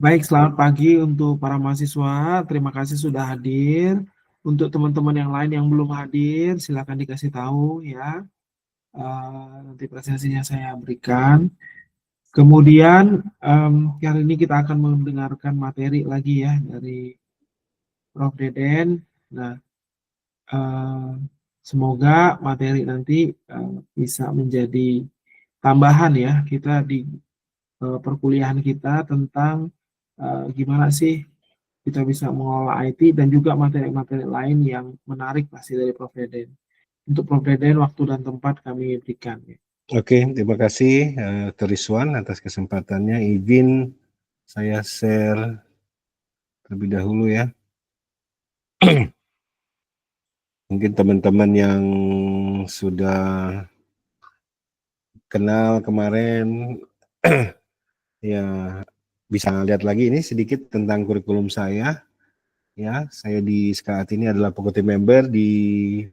Baik, selamat pagi untuk para mahasiswa. Terima kasih sudah hadir. Untuk teman-teman yang lain yang belum hadir, silakan dikasih tahu ya. Nanti presensinya saya berikan. Kemudian kali ini kita akan mendengarkan materi lagi ya dari Prof. Deden. Nah, eh, semoga materi nanti bisa menjadi tambahan ya kita di perkuliahan kita tentang gimana sih kita bisa mengelola IT dan juga materi-materi lain yang menarik pasti dari Prof. Deden. Untuk Prof. Deden, waktu dan tempat kami berikan. Oke, terima kasih Teriswan atas kesempatannya. Izin saya share terlebih dahulu ya. Mungkin teman-teman yang sudah kenal kemarin ya bisa lihat lagi ini sedikit tentang kurikulum saya. Ya, saya saat ini adalah faculty member di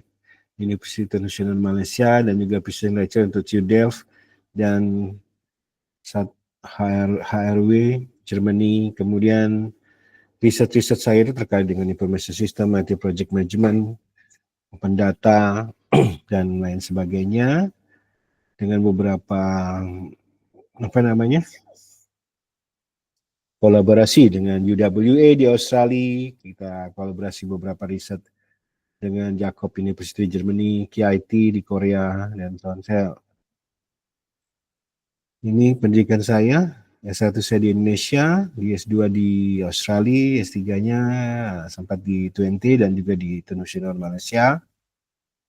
University International Malaysia dan juga visiting lecturer untuk TUDELF dan HRW Germany. Kemudian riset saya itu terkait dengan information system, IT project management, open data dan lain sebagainya dengan beberapa kolaborasi dengan UWA di Australia. Kita kolaborasi beberapa riset dengan Jakob University Germany, KIT di Korea dan saya. Ini pendidikan saya. S1 saya di Indonesia, di S2 di Australia, S3-nya sempat di 20 dan juga di International Malaysia.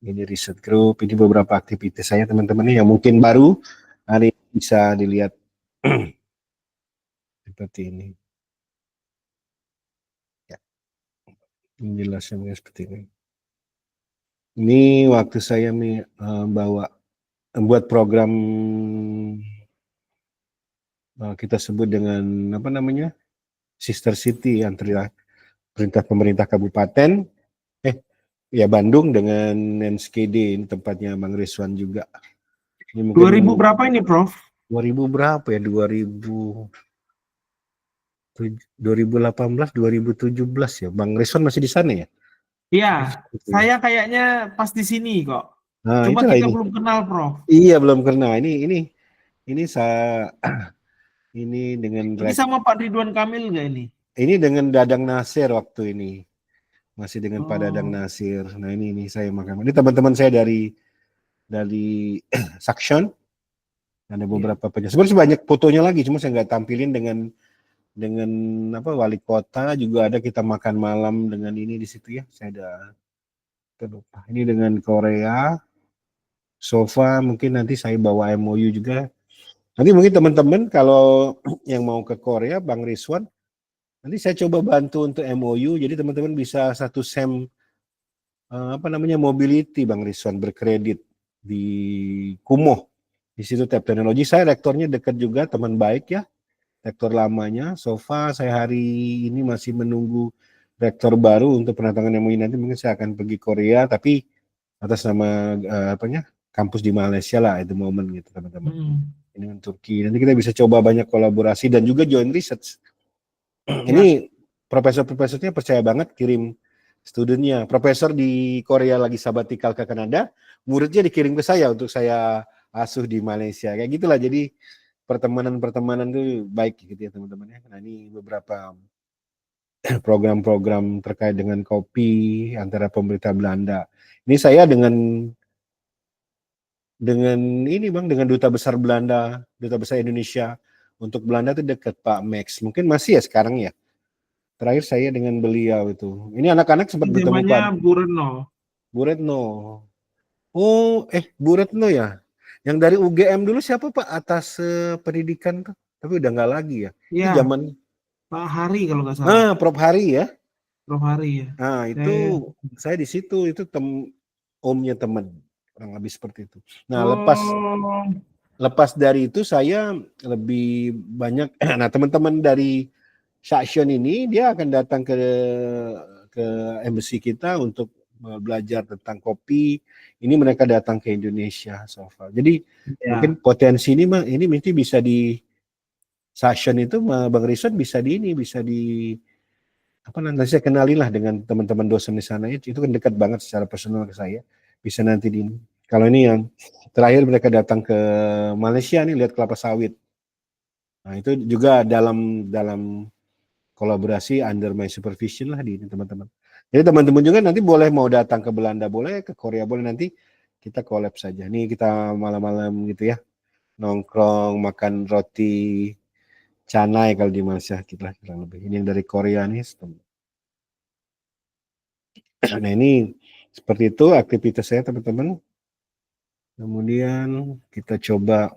Ini riset group, ini beberapa aktivitas saya teman-teman yang mungkin baru hari ini bisa dilihat seperti ini. Ya, ini jelasnya seperti ini. Ini waktu saya membuat program kita sebut dengan Sister City yang perintah pemerintah kabupaten Bandung dengan NSKD, ini tempatnya Bang Rizwan juga. Ini mungkin 2000 berapa ini, Prof? 2000 berapa ya? 2018, 2017 ya. Bang Rizwan masih di sana ya? Iya, saya kayaknya pas di sini kok. Nah, Coba kita belum kenal, Prof. Iya, belum kenal. Ini saya ini dengan ini sama Pak Ridwan Kamil nggak ini? Ini dengan Dadang Nasir waktu ini. Masih dengan Pak Dadang Nasir. Nah, ini saya makan. Ini teman-teman saya dari Saxion. Ada beberapa penjelasan. Sebenarnya banyak fotonya lagi, cuma saya nggak tampilin dengan wali kota juga ada, kita makan malam dengan ini di situ ya. Saya ada terlupa. Ini dengan Korea. Sofa mungkin nanti saya bawa MOU juga. Nanti mungkin teman-teman kalau yang mau ke Korea, Bang Rizwan, nanti saya coba bantu untuk MOU. Jadi teman-teman bisa satu sem mobility Bang Rizwan berkredit di Kumoh. Di situ Tab Teknologi. Saya rektornya dekat juga, teman baik ya. Rektor lamanya. Sofa saya hari ini masih menunggu rektor baru untuk penatangan MOU. Nanti mungkin saya akan pergi Korea, tapi atas nama kampus di Malaysia lah itu momen gitu teman-teman. Ini untuk Turki. Nanti kita bisa coba banyak kolaborasi dan juga joint research. Ini profesor-profesornya percaya banget kirim studentnya. Profesor di Korea lagi sabatikal ke Kanada, muridnya dikirim ke saya untuk saya asuh di Malaysia. Kayak gitulah. Jadi pertemanan itu baik gitu ya teman-teman ya. Nah, ini beberapa program-program terkait dengan kopi antara pemerintah Belanda. Ini saya dengan ini Bang, dengan Duta Besar Belanda, Duta Besar Indonesia untuk Belanda itu dekat Pak Max. Mungkin masih ya sekarang ya. Terakhir saya dengan beliau itu. Ini anak-anak sempat bertemu Pak Bu Retno. Bu Retno. Oh, Bu Retno ya. Yang dari UGM dulu siapa Pak atas pendidikan tuh? Tapi udah nggak lagi ya. Iya. Itu zaman Pak Hari kalau nggak salah. Prof Hari ya. Prof Hari ya. Nah, itu saya di situ itu omnya teman. Kurang lebih seperti itu. Nah, lepas dari itu saya lebih banyak nah teman-teman dari Saxion ini dia akan datang ke embassy kita untuk belajar tentang kopi. Ini mereka datang ke Indonesia so far. Jadi mungkin potensi ini mesti bisa session itu Bang Rison bisa di apa nanti saya kenalin lah dengan teman-teman dosen di sana, itu kan dekat banget secara personal ke saya, bisa nanti di ini. Kalau ini yang terakhir mereka datang ke Malaysia nih lihat kelapa sawit. Nah, itu juga dalam kolaborasi under my supervision lah di ini teman-teman. Jadi teman-teman juga nanti boleh mau datang ke Belanda boleh, ke Korea boleh, nanti kita collab saja. Nih kita malam-malam gitu ya, nongkrong makan roti canai kalau di Malaysia kita kurang lebih. Ini yang dari Korea nih. Nah ini seperti itu aktivitas saya teman-teman. Kemudian kita coba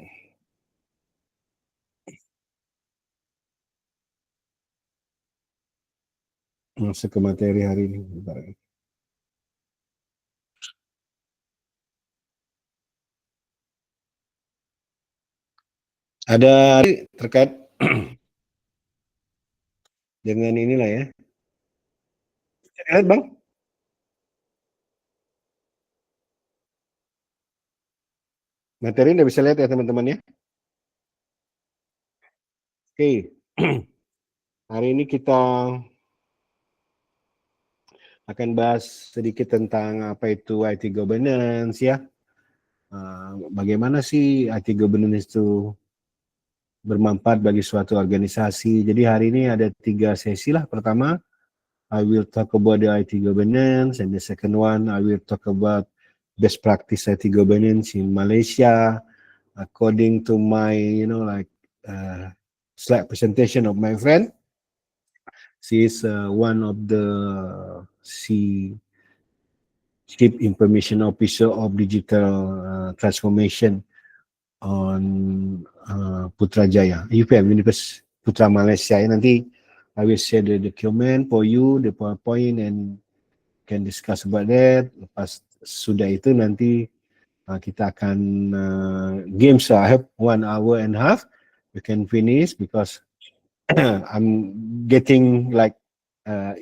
masuk ke materi hari ini. Ada terkait dengan inilah ya. Lihat Bang. Materi udah bisa lihat ya teman-teman ya. Oke. Hari ini kita akan bahas sedikit tentang apa itu IT governance ya. Bagaimana sih IT governance itu bermanfaat bagi suatu organisasi. Jadi hari ini ada 3 sesi lah. Pertama, I will talk about the IT governance, and the second one, I will talk about best practice IT governance in Malaysia, according to my, slide presentation of my friend. She is one of the Chief Information Officer of Digital Transformation on Putrajaya, UPM, Universitas Putra Malaysia. Nanti I will share the document for you, the PowerPoint, and can discuss about that. Lepas sudah itu nanti kita akan games. I have 1.5 hours. We can finish because I'm getting like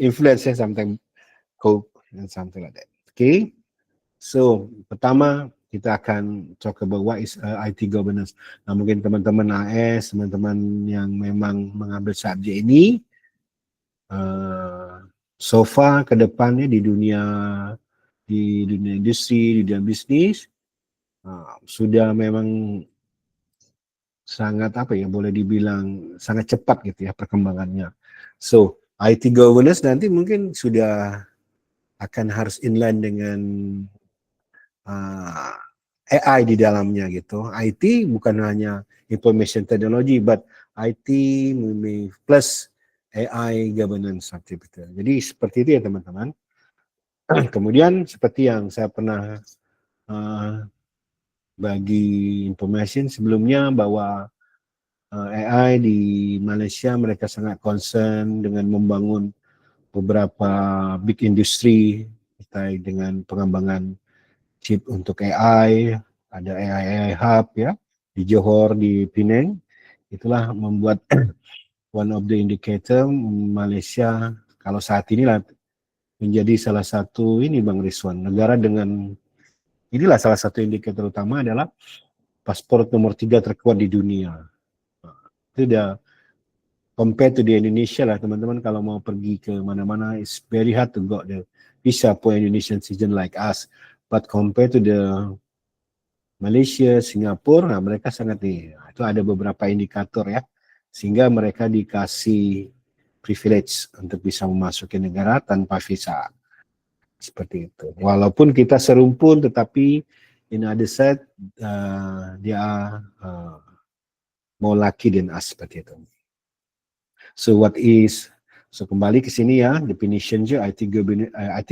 influence sometimes cope and something like that. Okay. So pertama kita akan talk about what is IT governance. Nah mungkin teman-teman AS, teman-teman yang memang mengambil subjek ini, so far ke depannya di dunia industri, di dunia bisnis, sudah memang sangat apa ya, boleh dibilang sangat cepat gitu ya perkembangannya. So IT governance nanti mungkin sudah akan harus inline dengan AI di dalamnya gitu. IT bukan hanya information technology, but IT plus AI governance activity. Jadi seperti itu ya teman-teman. Kemudian seperti yang saya pernah bagi information sebelumnya bahwa AI di Malaysia mereka sangat concern dengan membangun beberapa big industry terkait dengan pengembangan chip untuk AI, ada AI Hub ya di Johor, di Penang. Itulah membuat one of the indicator Malaysia kalau saat inilah menjadi salah satu ini Bang Rizwan, negara dengan inilah salah satu indikator utama adalah paspor nomor 3 terkuat di dunia. Itu udah compare to di Indonesia lah teman-teman, kalau mau pergi ke mana-mana it's very hard to got the visa for Indonesian citizen like us, but compare to the Malaysia, Singapura, nah mereka sangat nih, itu ada beberapa indikator ya, sehingga mereka dikasih privilege untuk bisa memasuki negara tanpa visa. Seperti itu. Walaupun kita serumpun, tetapi in other side, dia more lucky than us, seperti itu. So what is, so kembali ke sini ya, definition IT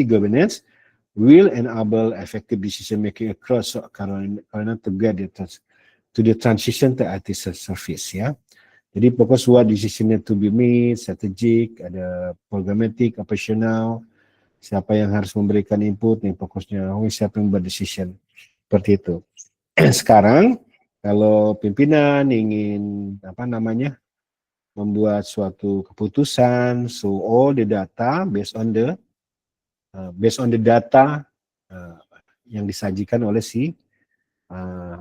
governance will enable effective decision making across karena to get to the transition to IT service ya. Jadi fokus what decision to be made, strategic, ada programmatic, operational, siapa yang harus memberikan input, nih fokusnya, siapa yang buat decision, seperti itu. Sekarang kalau pimpinan ingin membuat suatu keputusan, so all the data based on the data yang disajikan oleh si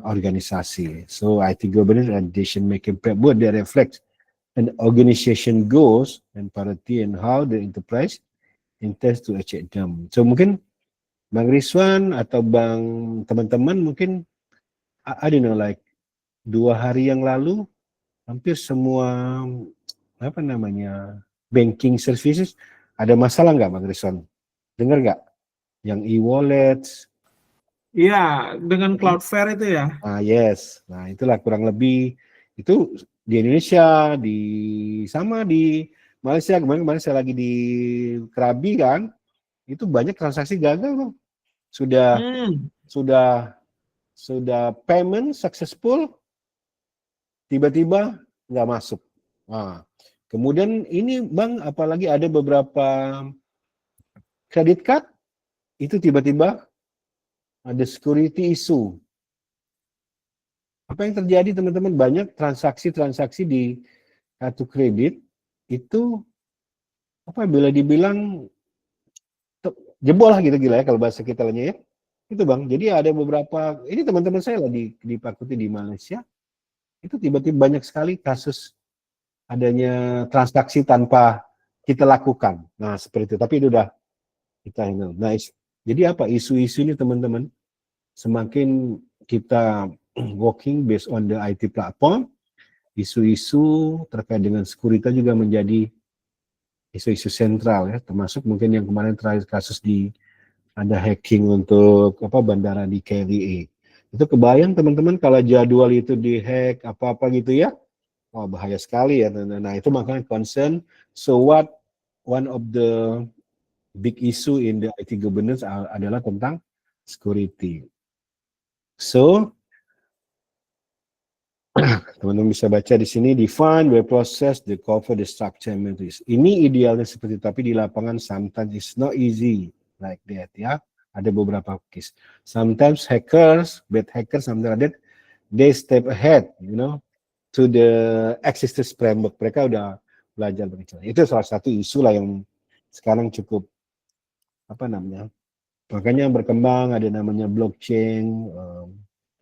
organisasi. So IT governance and decision making framework that reflect an organization goals and priority and how the enterprise intends to achieve them. So mungkin Bang Rizwan atau Bang teman-teman mungkin I don't know like 2 hari yang lalu hampir semua apa namanya banking services ada masalah nggak Bang Rizwan? Dengar nggak? Yang e-wallet. Iya, dengan Cloudflare itu ya. Yes. Nah, itulah kurang lebih itu di Indonesia, sama di Malaysia. Kemarin saya lagi di Krabi kan, itu banyak transaksi gagal loh. Sudah Hmm. payment successful, tiba-tiba nggak masuk. Nah, kemudian ini Bang, apalagi ada beberapa credit card itu tiba-tiba ada security issue. Apa yang terjadi teman-teman? Banyak transaksi-transaksi di kartu kredit itu apa bila dibilang jebol lah gitu gila ya kalau bahasa kita ya. Itu Bang. Jadi ada beberapa ini teman-teman saya lah di Pakuti di Malaysia itu tiba-tiba banyak sekali kasus adanya transaksi tanpa kita lakukan. Nah, seperti itu. Tapi itu udah kita handle. Nah, jadi apa isu-isu ini teman-teman? Semakin kita working based on the IT platform, isu-isu terkait dengan sekuritas juga menjadi isu-isu sentral ya, termasuk mungkin yang kemarin terakhir kasus ada hacking untuk bandara di KLIA. Itu kebayang teman-teman kalau jadwal itu dihack apa-apa gitu ya, wah bahaya sekali ya. Nah itu makanya concern. So one of the big issue in the IT governance adalah tentang security. So teman-teman bisa baca di sini, define the process, the cover, the structure, and methods. Ini idealnya seperti itu, tapi di lapangan sometimes it's not easy like that ya. Ada beberapa case. Sometimes bad hackers, sometimes that they step ahead, to the existing framework. Mereka udah belajar berbicara. Itu salah satu isu lah yang sekarang cukup makanya berkembang ada namanya blockchain,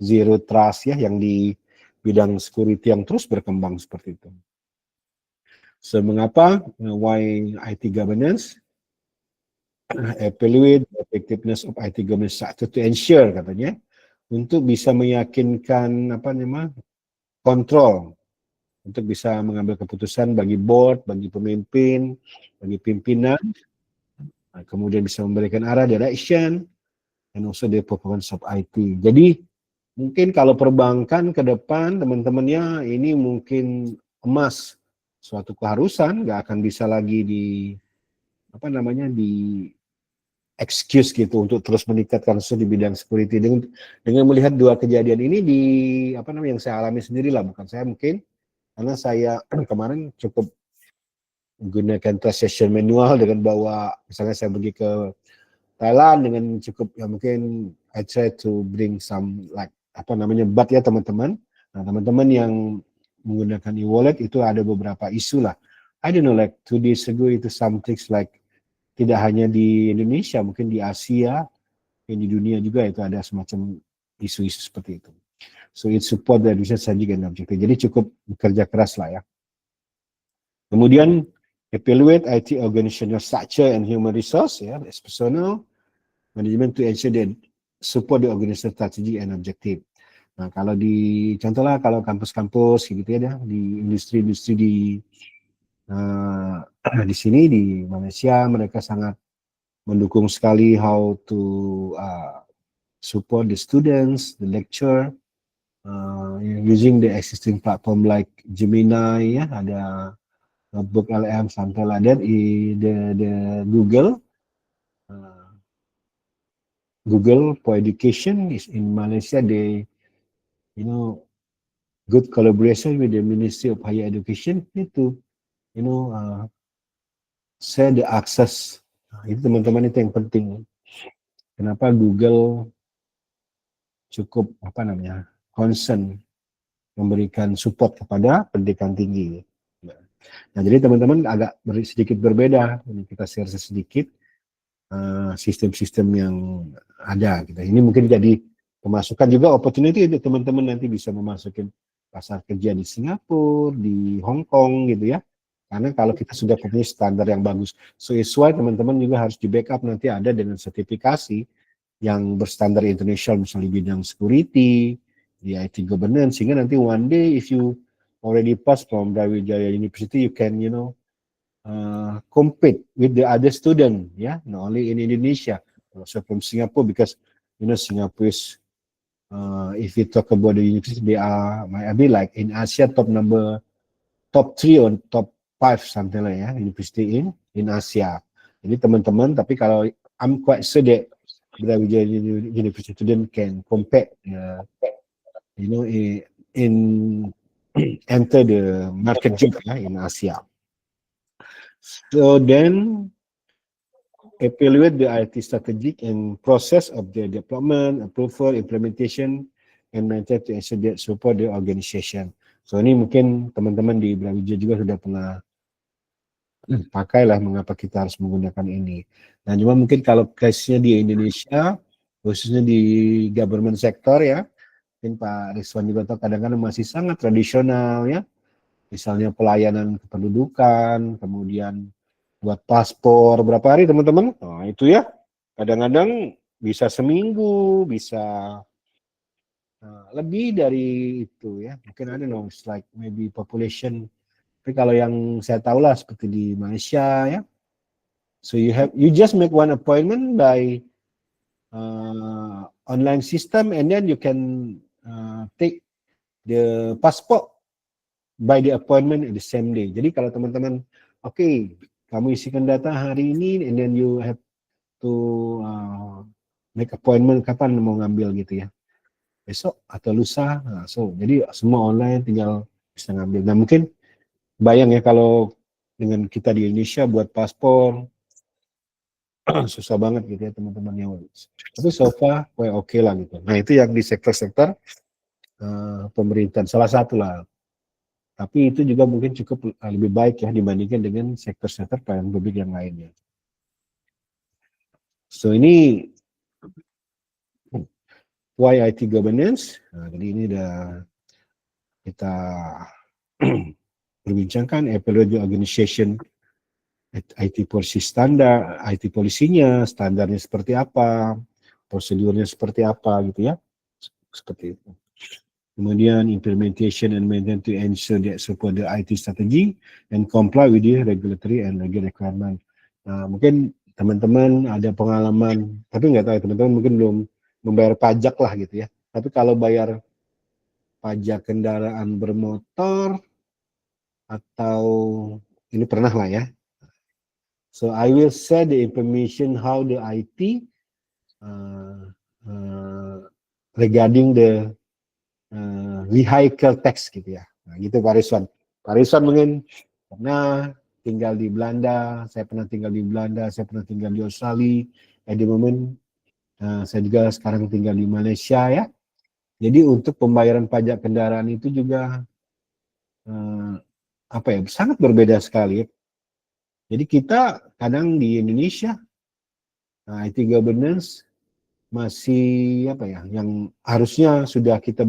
zero trust ya, yang di bidang security yang terus berkembang seperti itu. So, mengapa? Why IT governance? Evaluate the effectiveness of IT governance structure to ensure katanya untuk bisa meyakinkan kontrol untuk bisa mengambil keputusan bagi board, bagi pemimpin, bagi pimpinan, kemudian bisa memberikan arah direction, and also the performance of IT. Jadi mungkin kalau perbankan ke depan teman-temannya ini mungkin emas suatu keharusan, nggak akan bisa lagi di excuse gitu untuk terus meningkatkan di bidang security dengan melihat dua kejadian ini yang saya alami sendiri lah, bukan saya mungkin karena saya kemarin cukup menggunakan transaction manual dengan bawa misalnya saya pergi ke Thailand dengan cukup mungkin I try to bring some BAT ya teman-teman. Nah teman-teman yang menggunakan e-wallet itu ada beberapa isu lah. I don't know like 2 days ago itu something like tidak hanya di Indonesia mungkin di Asia, di dunia juga itu ada semacam isu-isu seperti itu. So it support the research and objective. Jadi cukup bekerja keras lah ya. Kemudian evaluate IT organizational structure and human resource ya, as personal management to ensure that support the organizational strategy and objective. Nah, kalau contohnya kalau kampus-kampus gitu ya, di industri-industri di sini di Malaysia mereka sangat mendukung sekali how to support the students, the lecture, using the existing platform like Gemini ya, ada Notebook LM something like that, the Google for Education is in Malaysia. They, good collaboration with the Ministry of Higher Education itu, share the access. Nah, itu teman-teman itu yang penting. Kenapa Google cukup concern memberikan support kepada pendidikan tinggi. Nah, jadi teman-teman agak sedikit berbeda. Ini kita share sedikit sistem-sistem yang ada. Gitu. Ini mungkin jadi pemasukan juga opportunity untuk teman-teman nanti bisa memasukin pasar kerja di Singapura, di Hong Kong gitu ya. Karena kalau kita sudah punya standar yang bagus, so it's why teman-teman juga harus di backup nanti ada dengan sertifikasi yang berstandar internasional, misalnya di bidang security, di IT governance, sehingga nanti one day if you already pass from Brawijaya University, you can compete with the other student, not only in Indonesia, also from Singapore, because Singapore is if you talk about the university, they are might be like in Asia top 3 or top 5 something like university in Asia. Jadi teman-teman, tapi kalau I'm quite sure that Brawijaya University student can compete, in enter the market job in Asia. So then evaluate the IT strategic and process of the development, approval, implementation, and maintain to ensure that support the organization. So ini mungkin teman-teman di Brawijaya juga sudah pernah pakailah mengapa kita harus menggunakan ini. Nah, cuma mungkin kalau case-nya di Indonesia, khususnya di government sector ya, mungkin Pak Rizwan juga tahu kadang-kadang masih sangat tradisional ya, misalnya pelayanan kependudukan, kemudian buat paspor berapa hari teman-teman? Nah itu ya, kadang-kadang bisa seminggu, bisa lebih dari itu ya, mungkin ada it's like maybe population. Tapi kalau yang saya tahu lah seperti di Malaysia ya, so you just make one appointment by online system and then you can take the passport by the appointment in the same day. Jadi kalau teman-teman, okay, kamu isikan data hari ini and then you have to make appointment kapan mau ngambil gitu ya, besok atau lusa. Nah, so jadi semua online tinggal bisa ngambil. Nah mungkin bayang ya kalau dengan kita di Indonesia buat paspor susah banget gitu ya teman-teman yang tapi so far oke lah gitu. Nah itu yang di sektor-sektor pemerintahan salah satu lah, tapi itu juga mungkin cukup lebih baik ya dibandingkan dengan sektor-sektor pelayanan publik yang lainnya. So ini why IT governance. Nah, jadi ini udah kita berbincangkan evaluate organization IT policy standar, IT polisinya, standarnya seperti apa, prosedurnya seperti apa gitu ya, seperti itu. Kemudian implementation and maintenance to ensure that support the IT strategy and comply with the regulatory and legal requirement. Nah, mungkin teman-teman ada pengalaman, tapi nggak tahu teman-teman mungkin belum membayar pajak lah gitu ya. Tapi kalau bayar pajak kendaraan bermotor atau ini pernah lah ya. So I will share the information how the IT regarding the vehicle tax gitu ya. Nah, gitu Pak Rizwan. Pak Rizwan mungkin pernah tinggal di Belanda, saya pernah tinggal di Belanda, saya pernah tinggal di Australia. Di moment saya juga sekarang tinggal di Malaysia ya. Jadi untuk pembayaran pajak kendaraan itu juga sangat berbeda sekali. Jadi kita kadang di Indonesia IT governance masih yang harusnya sudah kita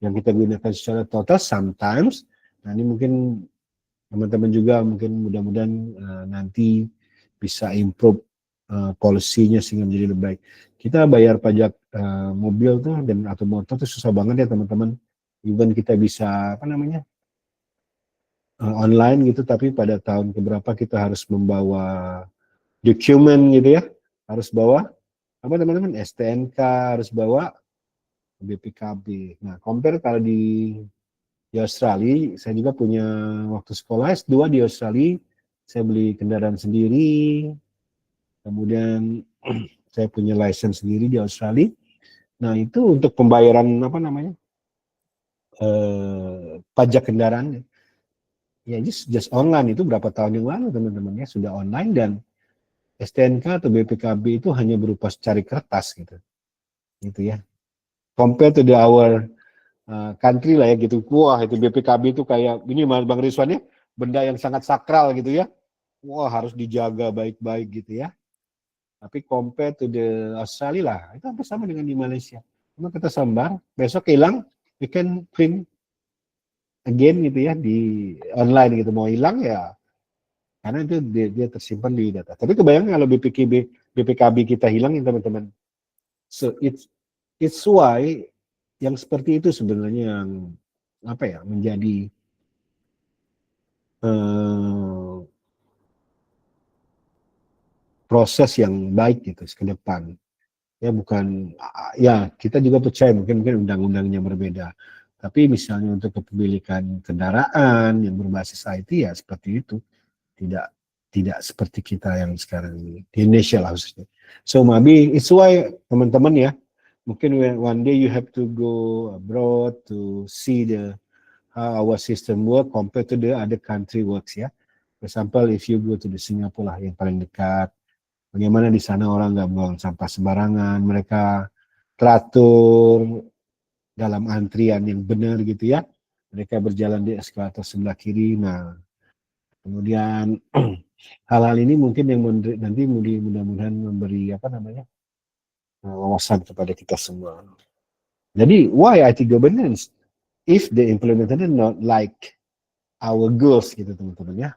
yang kita gunakan secara total sometimes. Nah ini mungkin teman-teman juga mungkin mudah-mudahan nanti bisa improve policy-nya sehingga menjadi lebih baik. Kita bayar pajak mobil tuh dan atau motor tuh susah banget ya teman-teman. Even kita bisa online gitu, tapi pada tahun keberapa kita harus membawa dokumen gitu ya, harus bawa apa teman-teman STNK, harus bawa BPKB. Nah, compare kalau di Australia, saya juga punya waktu sekolah S2 di Australia, saya beli kendaraan sendiri, kemudian saya punya license sendiri di Australia. Nah, itu untuk pembayaran pajak kendaraan ya just online itu berapa tahun yang lalu teman-teman ya sudah online, dan STNK atau BPKB itu hanya berupa secari kertas gitu ya. Compare to our country lah ya gitu. Wah itu BPKB itu kayak ini Bang Rizwan ya, benda yang sangat sakral gitu ya. Wah harus dijaga baik-baik gitu ya. Tapi compare to the Australia lah, itu hampir sama dengan di Malaysia. Cuma kita sambar, besok hilang, we can print again gitu ya di online gitu, mau hilang ya karena itu dia tersimpan di data. Tapi kebayang kalau BPKB kita hilang ya teman-teman. So it's why yang seperti itu sebenarnya yang apa ya menjadi proses yang baik gitu ke depan. Ya bukan ya kita juga percaya mungkin undang-undangnya berbeda. Tapi misalnya untuk kepemilikan kendaraan yang berbasis IT ya seperti itu. Tidak seperti kita yang sekarang ini di Indonesia lah khususnya. So maybe it's why teman-teman ya mungkin one day you have to go abroad to see how our system work compared to the other country works ya. For example, if you go to the Singapore lah yang paling dekat, bagaimana di sana orang nggak buang sampah sembarangan, mereka teratur dalam antrian yang benar gitu ya. Mereka berjalan di eskalator sebelah kiri. Nah, kemudian hal-hal ini mungkin yang nanti mudah-mudahan memberi apa namanya wawasan kepada kita semua. Jadi why IT governance if the implemented not like our goals gitu teman-teman ya.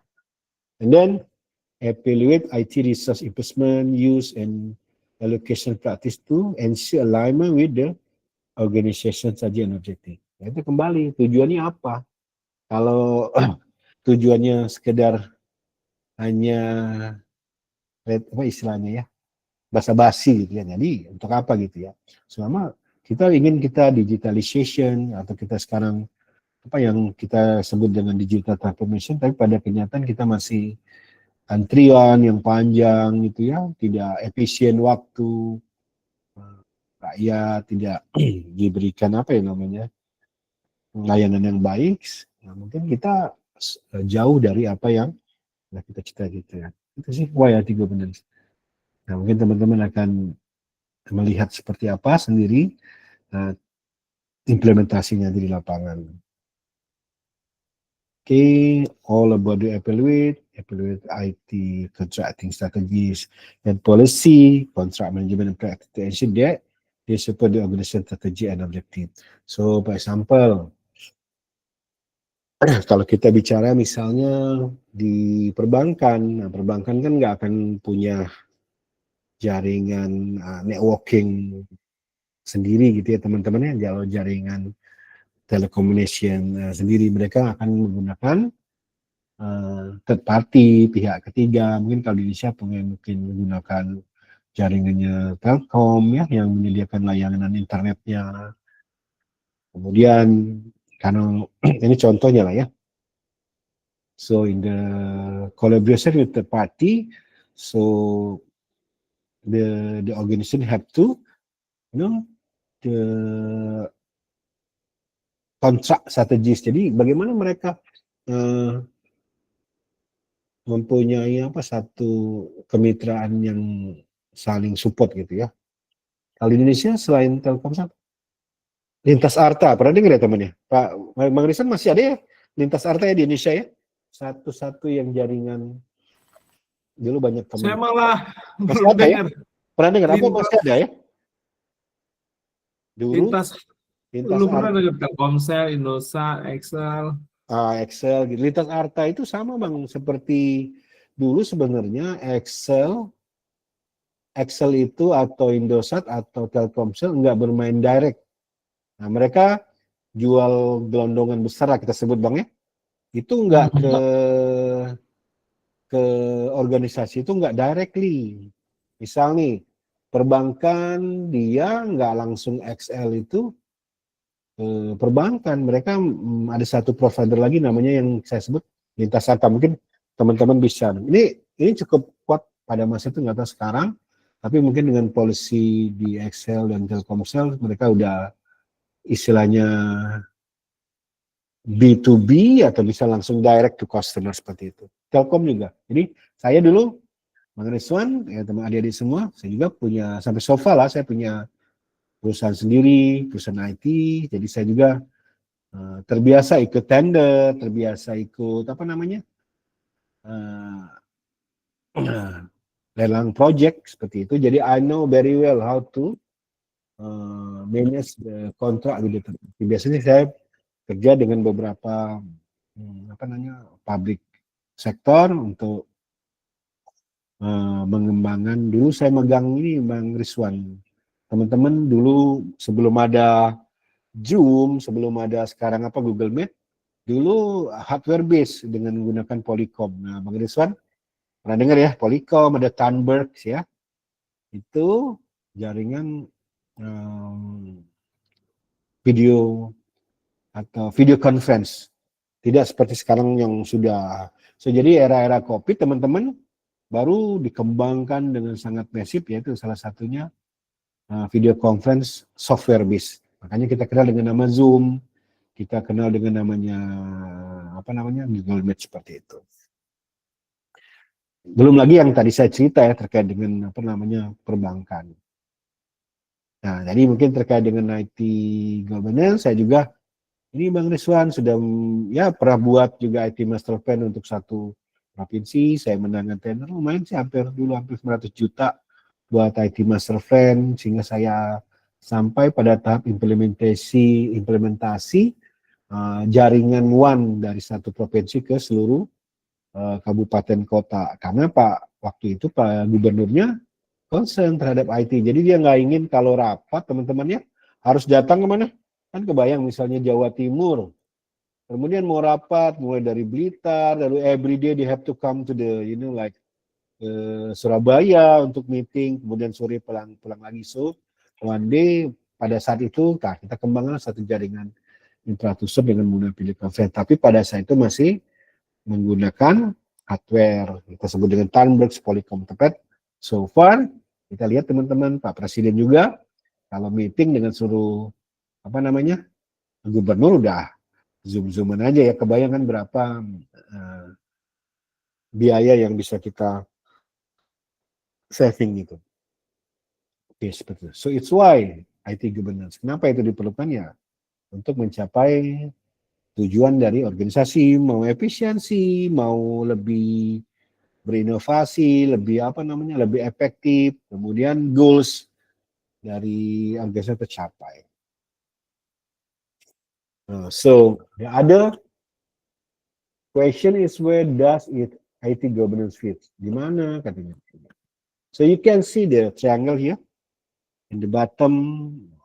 And then evaluate IT resource investment, use and allocation practice to ensure alignment with the organization saja and objective. Nah, itu kembali tujuannya apa? Kalau tujuannya sekedar hanya apa istilahnya ya basa-basi gitu ya. Jadi untuk apa gitu ya? Selama kita ingin kita digitalization atau kita sekarang apa yang kita sebut dengan digital transformation, tapi pada kenyataan kita masih antrian yang panjang gitu ya, tidak efisien waktu, rakyat tidak diberikan apa ya namanya layanan yang baik. Nah, mungkin kita jauh dari apa yang kita cita gitu ya. Itu sih why IT governance. Nah, mungkin teman-teman akan melihat seperti apa sendiri implementasinya di lapangan. Okay, all about the evaluate IT contracting strategies and policy, contract management and practice to ensure that they support the organization strategy and objective. So, for example, kalau kita bicara misalnya di perbankan, nah perbankan kan nggak akan punya jaringan networking sendiri gitu ya teman-teman ya, kalau jaringan telecommunication sendiri mereka akan menggunakan third party, pihak ketiga. Mungkin kalau di Indonesia mungkin menggunakan jaringannya Telkom ya yang menyediakan layanan internetnya. Kemudian karena ini contohnya lah ya. So in the collaboration with the party, so the organization have to the contract strategis. Jadi bagaimana mereka mempunyai satu kemitraan yang saling support gitu ya. Kalau di Indonesia selain Telkomsel, Lintas Arta, pernah dengar ya temannya? Pak Bang Risan masih ada ya Lintas Arta ya di Indonesia ya? Satu-satu yang jaringan dulu banyak teman. Saya malah masih belum ada dengar. Ya? Pernah dengar apa masih ada ya? Dulu Lintas lu pernah dengar Telkomsel, Indosat, Excel? Excel, gitu. Lintas Arta itu sama Bang, seperti dulu sebenarnya Excel itu atau Indosat atau Telkomsel nggak bermain direct. Nah, mereka jual gelondongan besar lah kita sebut Bang ya. Itu nggak ke organisasi itu nggak directly. Misal nih, perbankan dia nggak langsung XL itu perbankan. Mereka ada satu provider lagi namanya yang saya sebut Lintas Arta. Mungkin teman-teman bisa. Ini cukup kuat pada masa itu nggak tahu sekarang. Tapi mungkin dengan polisi di Excel dan Telkomsel mereka udah istilahnya B2B atau bisa langsung direct to customer seperti itu. Telkom juga. Jadi saya dulu Bang Rizwan, ya teman adik-adik semua, saya juga punya sampai sofa lah, saya punya perusahaan sendiri, perusahaan IT. Jadi saya juga terbiasa ikut tender, terbiasa ikut apa namanya lelang project seperti itu. Jadi I know very well how to manage the contract with the. Biasanya saya kerja dengan beberapa public sektor untuk mengembangkan. Dulu saya megang ini Bang Rizwan. Teman-teman dulu sebelum ada Zoom, sebelum ada sekarang Google Meet, dulu hardware base dengan menggunakan Polycom. Nah, Bang Rizwan pernah dengar ya, Polycom, ada Thunberg ya. Itu jaringan video atau video conference. Tidak seperti sekarang yang sudah. Jadi era-era COVID teman-teman baru dikembangkan dengan sangat masif, yaitu salah satunya video conference software based. Makanya kita kenal dengan nama Zoom, kita kenal dengan namanya Google Meet seperti itu. Belum lagi yang tadi saya cerita ya terkait dengan perbankan. Nah, jadi mungkin terkait dengan IT governance, saya juga ini Bang Rizwan sudah pernah buat juga IT master plan untuk satu provinsi. Saya menangkan tender lumayan sih, hampir 900 juta buat IT master plan, sehingga saya sampai pada tahap implementasi jaringan WAN dari satu provinsi ke seluruh kabupaten kota. Karena waktu itu Pak Gubernurnya concern terhadap IT. Jadi dia nggak ingin kalau rapat teman-temannya harus datang kemana? Kan kebayang misalnya Jawa Timur, kemudian mau rapat mulai dari Blitar, lalu every day they have to come to the Surabaya untuk meeting, kemudian sore pulang lagi. So one day pada saat itu kita kembangkan satu jaringan infrastruktur dengan menggunakan video conference. Tapi pada saat itu masih menggunakan hardware, kita sebut dengan Thunberg, Polycom tempat. So far kita lihat teman-teman, Pak Presiden juga kalau meeting dengan suruh gubernur udah zoom-zooman aja ya, kebayangkan berapa biaya yang bisa kita saving gitu. Oke, seperti itu. So it's why IT governance. Kenapa itu diperlukan ya? Untuk mencapai tujuan dari organisasi, mau efisiensi, mau lebih berinovasi, lebih lebih efektif, kemudian goals dari organisasi tercapai. So the other question is, where does IT governance fit? Di mana katanya? So you can see the triangle here. In the bottom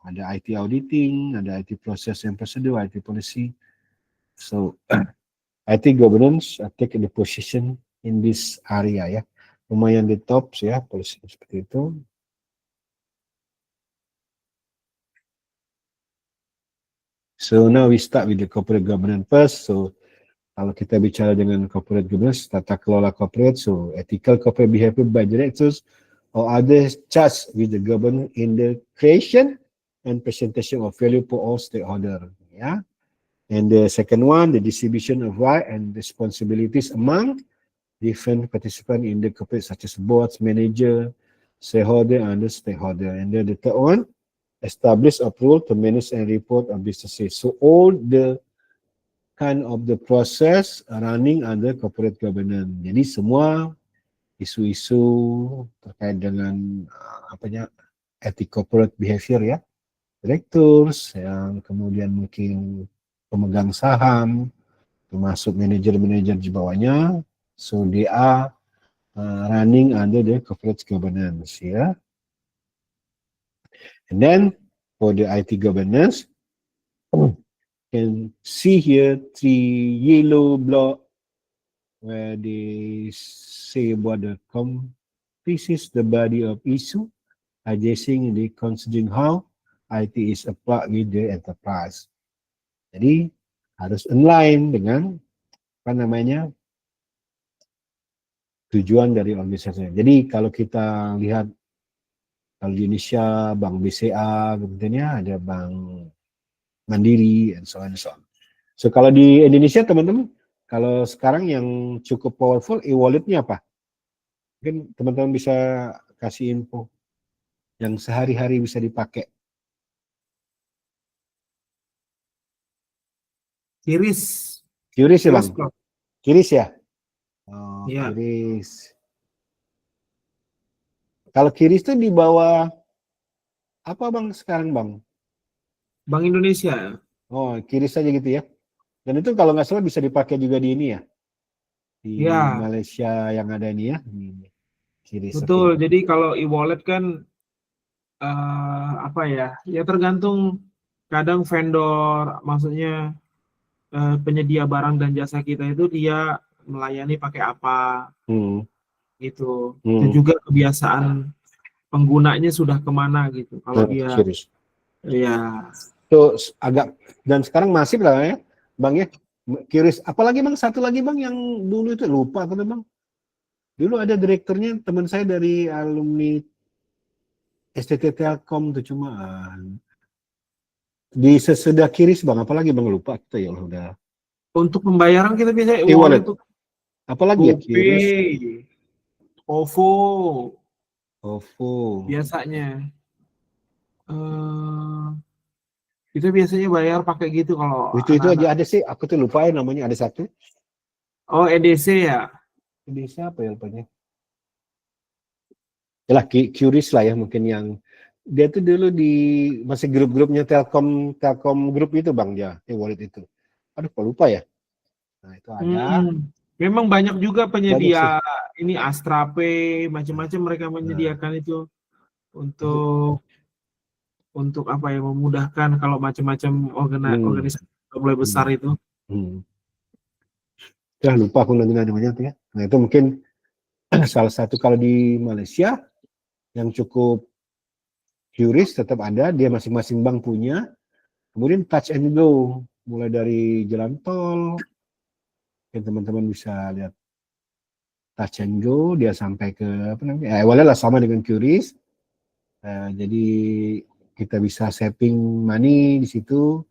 ada IT auditing, ada IT process and procedure, IT policy. So IT governance take the position in this area ya. Lumayan di top ya, policy seperti itu. So now we start with the corporate governance first. So kalau kita bicara dengan corporate governance, tata kelola corporate, so ethical corporate behavior by directors or others charged with the governance in the creation and presentation of value for all stakeholders. Yeah. And the second one, the distribution of rights and responsibilities among different participants in the corporate, such as boards, manager, shareholder, and the stakeholder. And then the third one, establish a rule to manage and report on businesses. So all the kind of the process running under corporate governance. Jadi semua isu-isu terkait dengan ethic corporate behavior ya, directors yang kemudian mungkin pemegang saham, termasuk manajer-manajer di bawahnya, so they are running under the corporate governance ya. And then for the IT governance, can see here 3 yellow block where they say about the this is the body of issue addressing the considering how IT is applied with the enterprise. Jadi harus inline dengan tujuan dari organisasinya. Jadi kalau kita lihat kalau di Indonesia Bank BCA kemudian ada Bank Mandiri and so on and so on. So kalau di Indonesia teman-teman, kalau sekarang yang cukup powerful e-walletnya apa? Mungkin teman-teman bisa kasih info yang sehari-hari bisa dipakai. Kiris. Kiris ya Bang? Kiris ya? Oh, ya. Kiris. Kalau Kiris itu di bawah apa Bang sekarang Bang? Bank Indonesia. Oh, QRIS saja gitu ya. Dan itu kalau nggak salah bisa dipakai juga di ini ya, di Ya, Malaysia yang ada ini ya, di QRIS. Oke. betul. Jadi kalau e-wallet kan apa ya? Ya tergantung kadang vendor, maksudnya penyedia barang dan jasa kita itu dia melayani pakai apa Hmm. gitu. Dan Hmm. juga kebiasaan penggunanya sudah kemana gitu. Kalau Nah, dia QRIS. ya Itu agak, dan sekarang masif lah ya, Bang ya. QRIS. Apalagi Bang, satu lagi Bang yang dulu itu lupa apa Bang? Dulu ada direkturnya teman saya dari alumni STT Telkom tuh, cuma di sesudah QRIS Bang, apalagi Bang lupa kita ya Allah udah. untuk pembayaran kita bisa e-wallet E-wallet. tuh Apalagi ya QRIS, GoPay, OVO OVO. biasanya. eh Kita biasanya bayar pakai gitu kalau Itu aja anak-anak. ada sih, aku tuh lupa ya namanya, ada satu. Oh, EDC ya. Ini siapa ya lupanya? Yalah, QRIS lah ya mungkin yang dia tuh dulu di masih grup-grupnya Telkom Telkom Group itu Bang ya, e-wallet itu. Aduh, kok lupa ya. Nah, itu ada Memang banyak juga banyak sih. penyedia ini Astra Pay, macam-macam mereka Nah, menyediakan itu itu, untuk apa ya memudahkan kalau macam-macam hmm, organisasi mulai besar hmm, itu. hmm. Ya, lupa aku nanti namanya tuh ya. Nah, itu mungkin salah satu kalau di Malaysia yang cukup QRIS tetap ada, dia masing-masing bank punya. Kemudian touch and go, mulai dari jalan tol, yang teman-teman bisa lihat touch and go, dia sampai ke apa namanya? Awalnya lah sama dengan QRIS. Jadi kita bisa saving money di situ,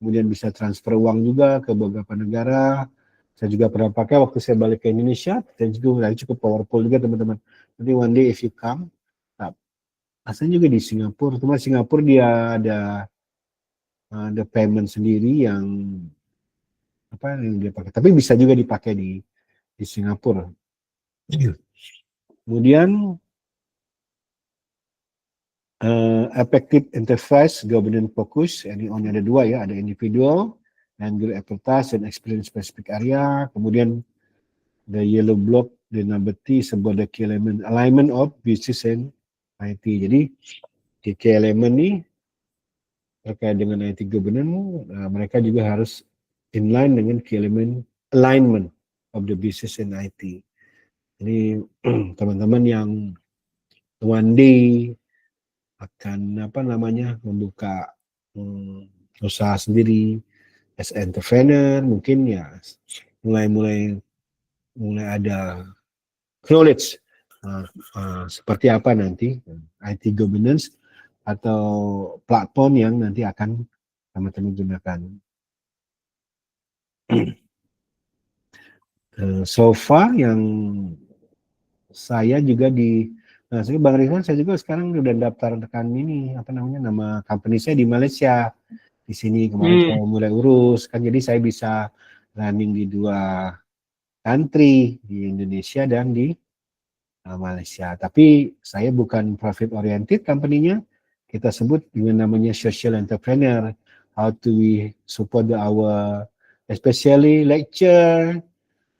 kemudian bisa transfer uang juga ke beberapa negara. Saya juga pernah pakai waktu saya balik ke Indonesia, dan juga cukup powerful juga teman-teman. Nanti one day if you come, nah, asalnya juga di Singapura, cuma Singapura dia ada payment sendiri yang apa yang dia pakai, tapi bisa juga dipakai di Singapura. Kemudian effective enterprise governance focus, ini on ada dua ya, ada individual and group expertise and experience specific area. Kemudian the yellow block, the number T is about the key element alignment of business and IT. Jadi key element ini terkait dengan IT governance, mereka juga harus inline dengan key element alignment of the business and IT. Jadi teman-teman yang one day akan apa namanya membuka usaha sendiri as entrepreneur, mungkin ya mulai ada knowledge seperti apa nanti IT governance atau platform yang nanti akan teman-teman gunakan. So far yang saya juga saya Bang Rizwan, saya juga sekarang udah daftarkan ini apa namanya nama company saya di Malaysia. Di sini kemarin saya mulai urus kan, jadi saya bisa running di dua country, di Indonesia dan di Malaysia. Tapi saya bukan profit oriented company-nya. Kita sebut dengan namanya social entrepreneur. How to we support our especially lecture,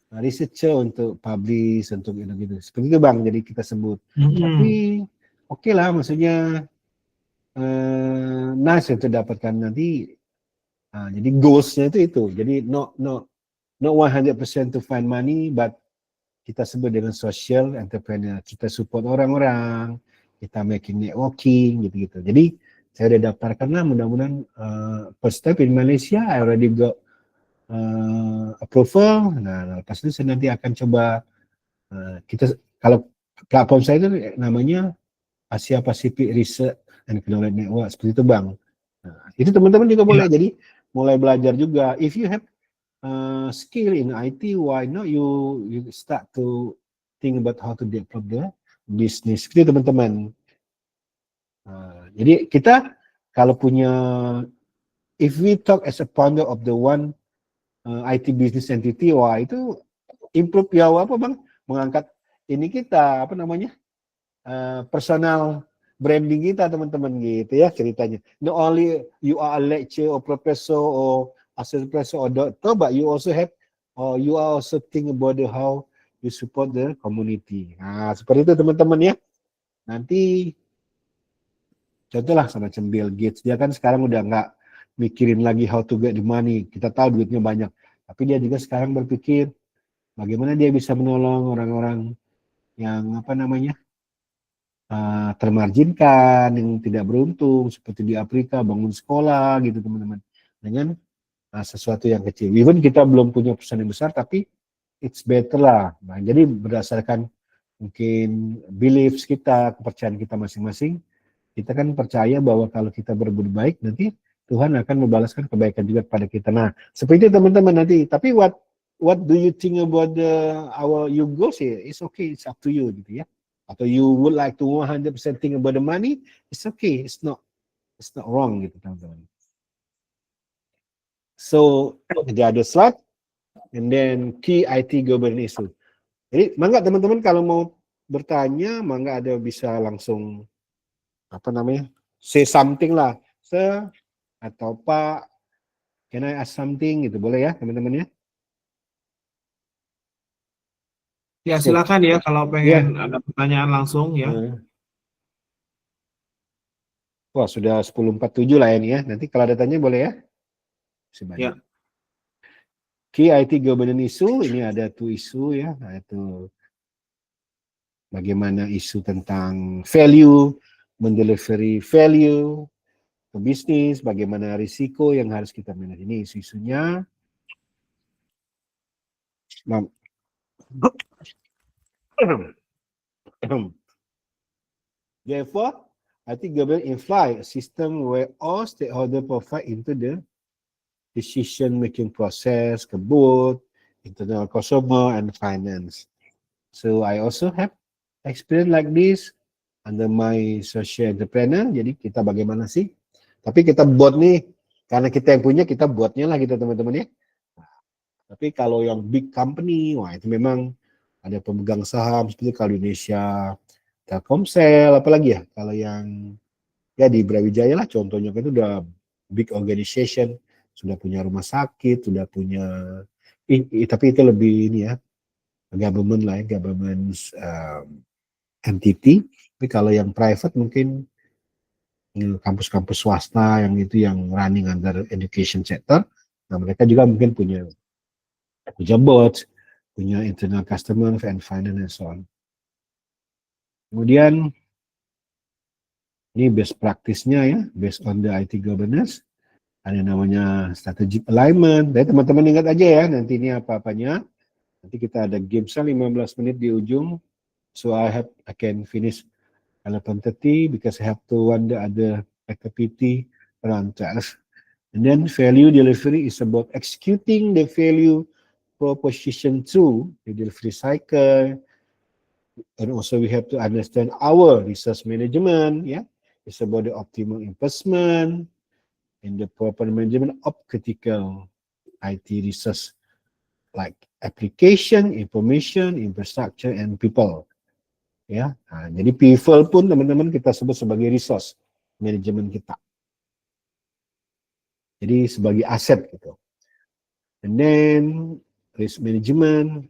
researcher untuk publish, untuk gitu-gitu. Seperti itu Bang, jadi kita sebut. Tapi oke lah, maksudnya nice untuk dapatkan nanti. Jadi goals-nya itu. Jadi not 100% to find money, but kita sebut dengan social entrepreneur. Kita support orang-orang, kita making networking, gitu-gitu. Jadi saya udah daftarkan lah, mudah-mudahan first step in Malaysia, I already got approval. Nah, lepas itu saya nanti akan coba kita, kalau platform saya itu namanya Asia Pacific Research and Knowledge Network, seperti itu Bang. Nah, itu teman-teman juga boleh, jadi mulai belajar juga. If you have skill in IT, why not you start to think about how to develop the business. Itu teman-teman. Jadi kita kalau punya, if we talk as a founder of the one IT business entity, wah itu improve ya apa Bang, mengangkat ini kita apa namanya personal branding kita teman-teman gitu ya ceritanya. Not only you are a lecturer or professor or assistant professor or doctor, but you also have or you are also think about how you support the community. Nah, seperti itu teman-teman ya. Nanti contohlah semacam Bill Gates, dia kan sekarang udah nggak mikirin lagi how to get the money. Kita tahu duitnya banyak, tapi dia juga sekarang berpikir bagaimana dia bisa menolong orang-orang yang apa namanya termarginkan, yang tidak beruntung, seperti di Afrika bangun sekolah gitu teman-teman, dengan sesuatu yang kecil. Even kita belum punya perusahaan yang besar, tapi it's better lah. Nah, jadi berdasarkan mungkin beliefs kita, kepercayaan kita masing-masing, kita kan percaya bahwa kalau kita berbuat baik, nanti Tuhan akan membalaskan kebaikan juga kepada kita. Nah, seperti itu teman-teman nanti. Tapi what do you think about our your goals here? It's okay, it's up to you gitu ya. Atau you would like to 100% think about the money, it's okay, it's not wrong gitu teman-teman. So, the other slide, and then key IT governance issue. Jadi, mangga teman-teman kalau mau bertanya, mangga ada bisa langsung apa namanya, say something lah, Sir, atau Pak, can I ask something gitu, boleh ya teman-teman ya? Ya, silakan ya kalau pengen Ya. ada pertanyaan langsung ya. Wah, sudah 10.47 lah ini ya. Nanti kalau ada tanya boleh ya? Ya. Key IT governance issue, ini ada 2 isu ya, yaitu bagaimana isu tentang value, mendelivery value ke bisnis, bagaimana risiko yang harus kita manage. Ini isu-isunya. Therefore, I think government imply a system where all stakeholders provide into the decision-making process, ke board, internal consumer, and finance. So I also have experience like this under my social entrepreneur. Jadi kita bagaimana sih? Tapi kita buat nih, karena kita yang punya, kita buatnya lah gitu teman-teman ya. Tapi kalau yang big company, wah itu memang ada pemegang saham seperti kalau Indonesia, Telkomsel, apalagi ya, kalau yang ya di Brawijaya lah contohnya kan itu udah big organization, sudah punya rumah sakit, sudah punya, tapi itu lebih ini ya, government lah ya, government entity. Tapi kalau yang private mungkin kampus-kampus swasta yang itu yang running under education sector, nah mereka juga mungkin punya board, punya internal customer and finance and so on. Kemudian ini best practice-nya ya, based on the IT governance, ada namanya strategic alignment. Jadi teman-teman ingat aja ya, nanti ini apa-apanya. Nanti kita ada game 15 menit di ujung. So I can finish 11:30 because I have to run the other activity around 12. And then value delivery is about executing the value proposition through the delivery cycle. And also we have to understand our resource management, yeah. It's about the optimal investment and the proper management of critical IT resource like application, information, infrastructure, and people. Ya, nah, jadi people pun teman-teman kita sebut sebagai resource manajemen kita. Jadi sebagai aset gitu. And then risk management,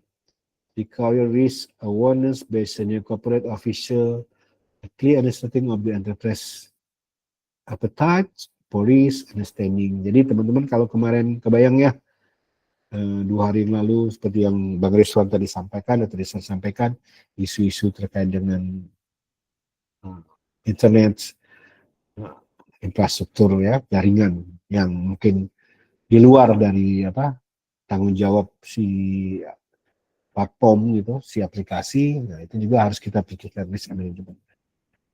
require risk awareness based on your corporate official, a clear understanding of the enterprise appetite, police, understanding. Jadi teman-teman kalau kemarin kebayang ya, 2 hari yang lalu seperti yang Bang Rizwan tadi sampaikan atau saya sampaikan, isu-isu terkait dengan internet, infrastruktur ya, jaringan yang mungkin di luar dari tanggung jawab si platform gitu, si aplikasi. Nah, itu juga harus kita pikirkan risk management.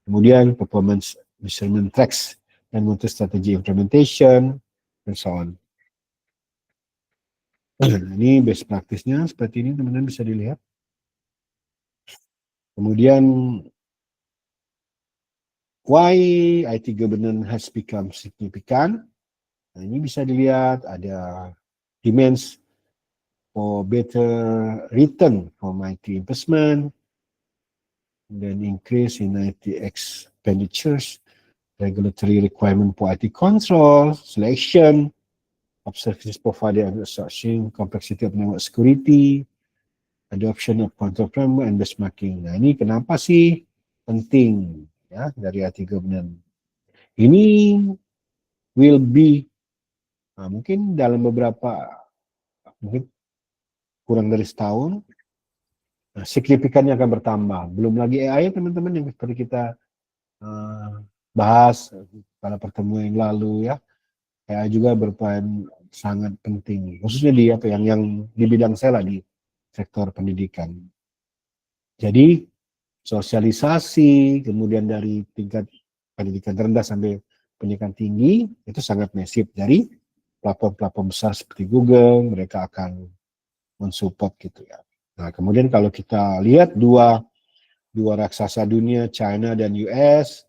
Kemudian performance measurement tracks dan multi strategy implementation and so on. Ini best practice-nya seperti ini teman-teman bisa dilihat. Kemudian why IT governance has become significant. Nah, ini bisa dilihat ada demands for better return from IT investment, then increase in IT expenditures, regulatory requirement for IT control, selection of service provider and outsourcing, complexity of network security, adoption of control framework and benchmarking. Nah, ini kenapa sih penting ya dari IT governance? Ini will be mungkin dalam beberapa, mungkin kurang dari setahun, signifikannya akan bertambah. Belum lagi AI teman-teman yang seperti kita bahas pada pertemuan yang lalu ya. AI juga berperan sangat penting, khususnya di apa yang di bidang saya lah, di sektor pendidikan. Jadi sosialisasi, kemudian dari tingkat pendidikan rendah sampai pendidikan tinggi itu sangat masif. Dari platform-platform besar seperti Google, mereka akan mensupport gitu ya. Nah, kemudian kalau kita lihat dua raksasa dunia, China dan US,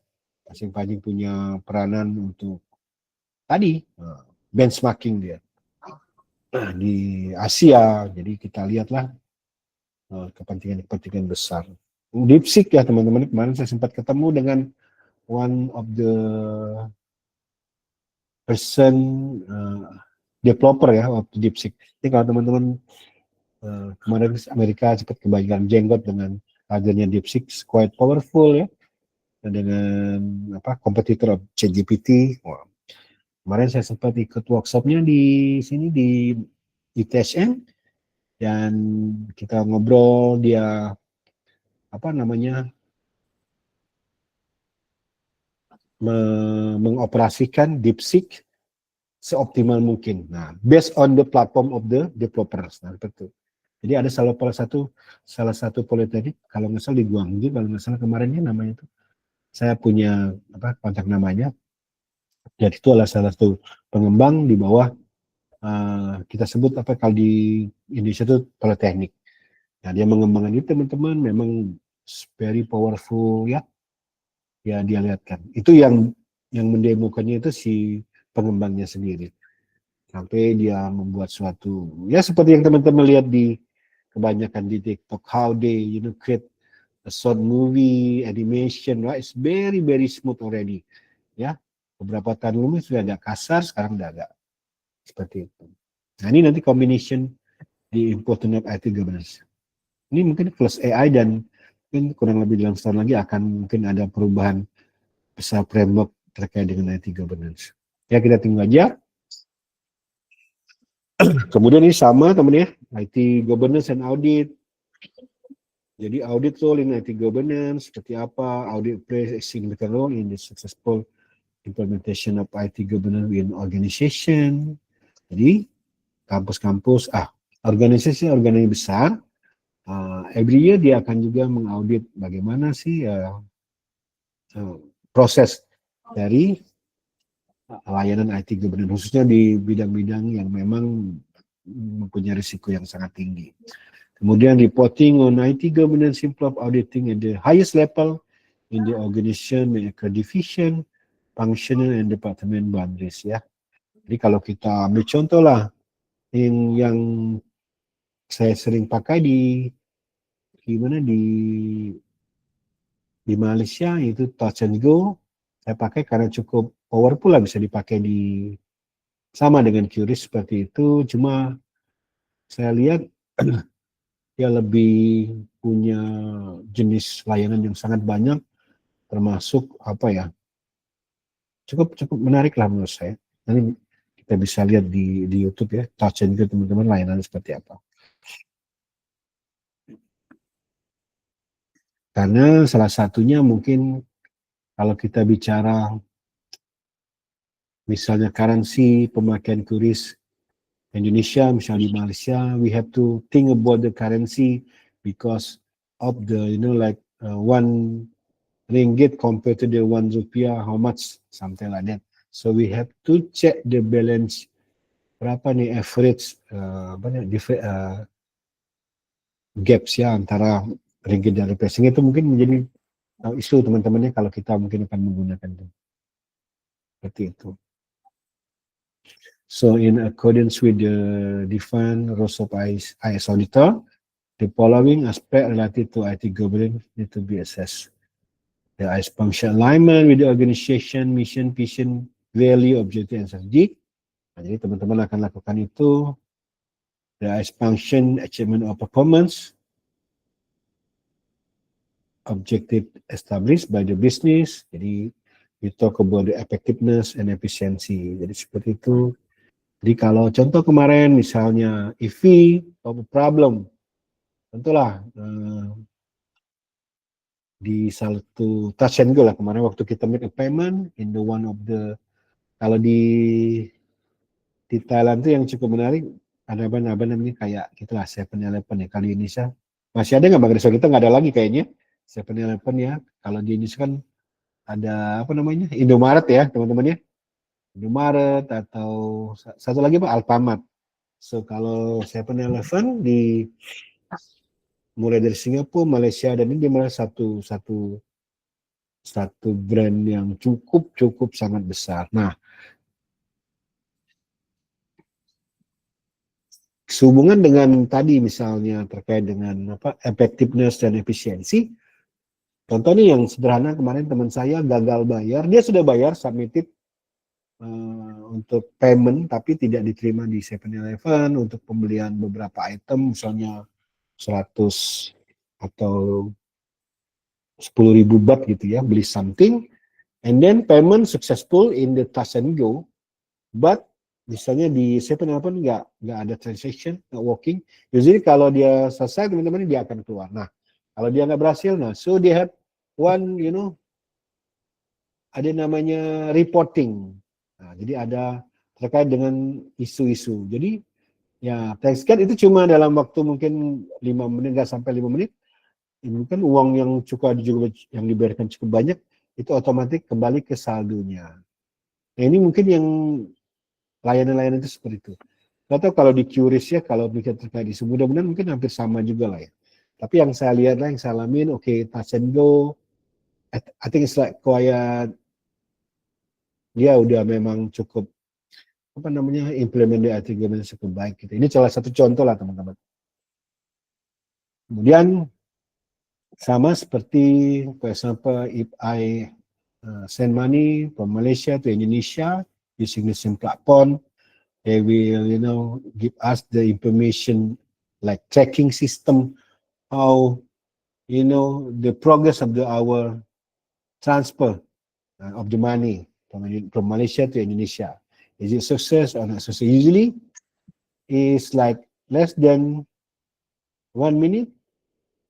masing-masing punya peranan untuk tadi benchmarking dia. Nah, di Asia, jadi kita lihatlah kepentingan-kepentingan besar. DeepSeek ya teman-teman, kemarin saya sempat ketemu dengan one of the person developer ya waktu DeepSeek. Ini kalau teman-teman kemarin Amerika cepat kebanyakan jenggot dengan adanya DeepSeek, quite powerful ya, dengan kompetitor of ChatGPT. Wow. Kemarin saya sempat ikut workshopnya di sini di ITSM dan kita ngobrol, dia mengoperasikan DeepSeek seoptimal mungkin. Nah, based on the platform of the developers. Nah, betul. Jadi ada salah satu politeknik, kalau nggak salah di Guangzhou, kalau nggak salah kemarinnya namanya itu, saya punya kontak namanya. Jadi itu adalah salah satu pengembang di bawah kita sebut kalau di Indonesia itu politeknik. Nah, dia mengembangkan itu teman-teman, memang very powerful ya. Ya dia lihatkan. Itu yang mendemokannya itu si pengembangnya sendiri. Sampai dia membuat suatu, ya seperti yang teman-teman lihat di kebanyakan di TikTok, how they create a short movie, animation, right? It's very very smooth already. Ya, beberapa tahun lalu sudah agak kasar, sekarang udah agak seperti itu. Nah, ini nanti combination di important of IT governance. Ini mungkin plus AI dan mungkin kurang lebih dalam setahun lagi akan mungkin ada perubahan besar framework terkait dengan IT governance. Ya, kita tunggu aja. Kemudian ini sama teman ya, IT governance and audit. Jadi audit role in IT governance seperti apa? Audit plays a significant role in the successful implementation of IT governance in organization. Jadi kampus-kampus, organisasi besar, every year dia akan juga mengaudit bagaimana sih proses dari layanan IT governance, khususnya di bidang-bidang yang memang mempunyai risiko yang sangat tinggi. Kemudian reporting on IT governance, improve auditing at the highest level in the organization, division, functional and department boundaries ya. Jadi kalau kita ambil contoh lah, yang saya sering pakai di Malaysia itu Touch and Go. Saya pakai karena cukup powerful lah, bisa dipakai sama dengan QRIS seperti itu. Cuma saya lihat dia lebih punya jenis layanan yang sangat banyak, termasuk cukup menarik lah menurut saya. Nanti kita bisa lihat di YouTube ya, Touch and Go teman-teman, layanan seperti apa. Karena salah satunya mungkin kalau kita bicara misalnya currency, pemakaian QRIS Indonesia, misalnya di Malaysia, we have to think about the currency because of the one ringgit compared to the 1 rupiah, how much, something like that. So we have to check the balance, berapa nih average gaps ya antara ringgit dan rupiah. Sehingga itu mungkin menjadi isu teman-temannya kalau kita mungkin akan menggunakan itu. Seperti itu. So in accordance with the defined roles of IS auditor, The following aspect related to IT governance need to be assessed. There is function alignment with the organization, mission, vision, value, objective, and strategy. Nah, jadi teman-teman akan lakukan itu. There is function achievement of performance, objective established by the business. Jadi we talk about the effectiveness and efficiency. Jadi seperti itu. Jadi kalau contoh kemarin misalnya if we have a problem, tentulah di satu touch and go lah kemarin waktu kita make a payment in the one of the, kalau di Thailand tuh yang cukup menarik ada apa namanya kayak gitulah 7-Eleven ya. Kali Indonesia masih ada nggak Bang Rizal? Kita nggak ada lagi kayaknya 7-Eleven ya. Kalau di Indonesia kan ada apa namanya Indomaret ya teman-teman ya, Indomaret atau satu lagi Pak Alfamart. So kalau 7-Eleven di mulai dari Singapura, Malaysia dan ini dia mulai satu brand yang cukup sangat besar. Nah, sehubungan dengan tadi misalnya terkait dengan apa effectiveness dan efisiensi. Contoh nih yang sederhana kemarin teman saya gagal bayar, dia sudah bayar submitted untuk payment tapi tidak diterima di 7-Eleven untuk pembelian beberapa item misalnya 100 atau 10.000 baht gitu ya, beli something and then payment successful in the touch and go, but misalnya di 7-Eleven nggak ada transaction, nggak working. Usually kalau dia selesai teman-teman dia akan keluar. Nah kalau dia nggak berhasil, nah so they have one, ada namanya reporting. Nah, jadi ada terkait dengan isu-isu. Jadi ya tax cut itu cuma dalam waktu mungkin 5 menit, nggak sampai 5 menit. Ini kan uang yang juga yang diberikan cukup banyak, itu otomatis kembali ke saldonya. Nah ini mungkin yang layanan-layanan itu seperti itu. Atau kalau di QRIS ya, kalau mikir terkait isu, mudah-mudahan mungkin hampir sama juga lah ya. Tapi yang saya lihat lah, yang saya alamin, oke, touch and go, I think it's like quiet, dia udah memang cukup, apa namanya, implement the IT governance cukup baik gitu. Ini salah satu contoh lah teman-teman. Kemudian, sama seperti, for example, if I send money from Malaysia to Indonesia using the same platform, they will, give us the information like tracking system, how, the progress of our transfer of the money from Malaysia to Indonesia. Is it success or not success? Usually, it's like less than 1 minute,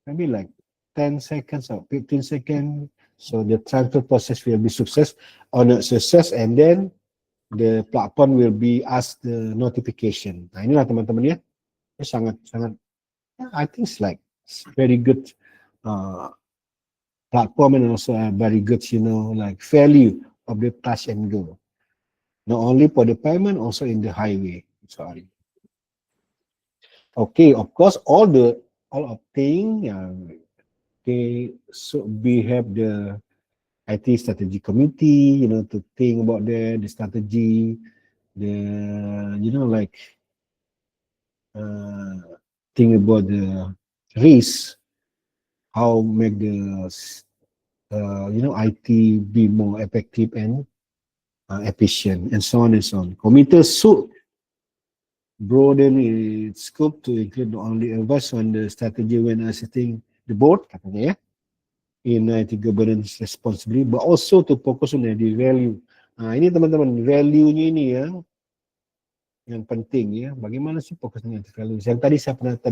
maybe like 10 seconds or 15 seconds. So the transfer process will be success or not success, and then the platform will be asked the notification. Nah inilah teman-teman ya, sangat I think it's like very good platform and also a very good like value of the touch and go. Not only for the payment, also in the highway. Sorry. Okay, of course, all of thing. Okay, so we have the IT strategy committee, to think about the strategy, like think about the risk, how make the IT be more effective and efficient, and so on and so on. Committee should broaden its scope to include not only advice on the strategy when assisting the board, katanya ya, in IT governance responsibly, but also to focus on the value. Nah ini teman-teman, value-nya ini ya, yang penting ya, bagaimana sih fokusnya IT value? Yang tadi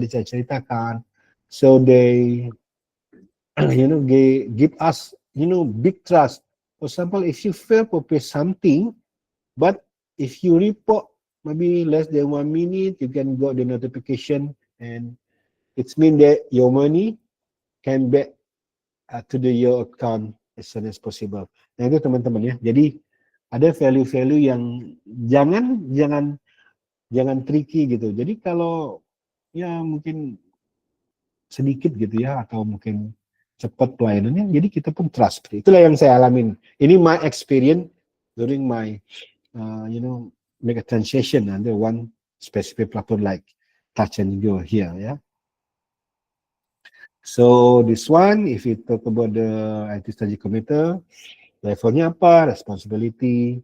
saya ceritakan, so they, give us, big trust. For example, if you fail to pay something, but if you report maybe less than 1 minute, you can got the notification, and it means that your money can back to your account as soon as possible. Nah itu teman-teman ya. Jadi ada value-value yang jangan tricky gitu. Jadi kalau ya mungkin sedikit gitu ya, atau mungkin cepat pelayanannya, jadi kita pun trust. Itulah yang saya alamin. Ini my experience during my make a transaction under one specific platform like touch and go here ya. So this one, if you talk about the IT strategy committee, levelnya apa, responsibility,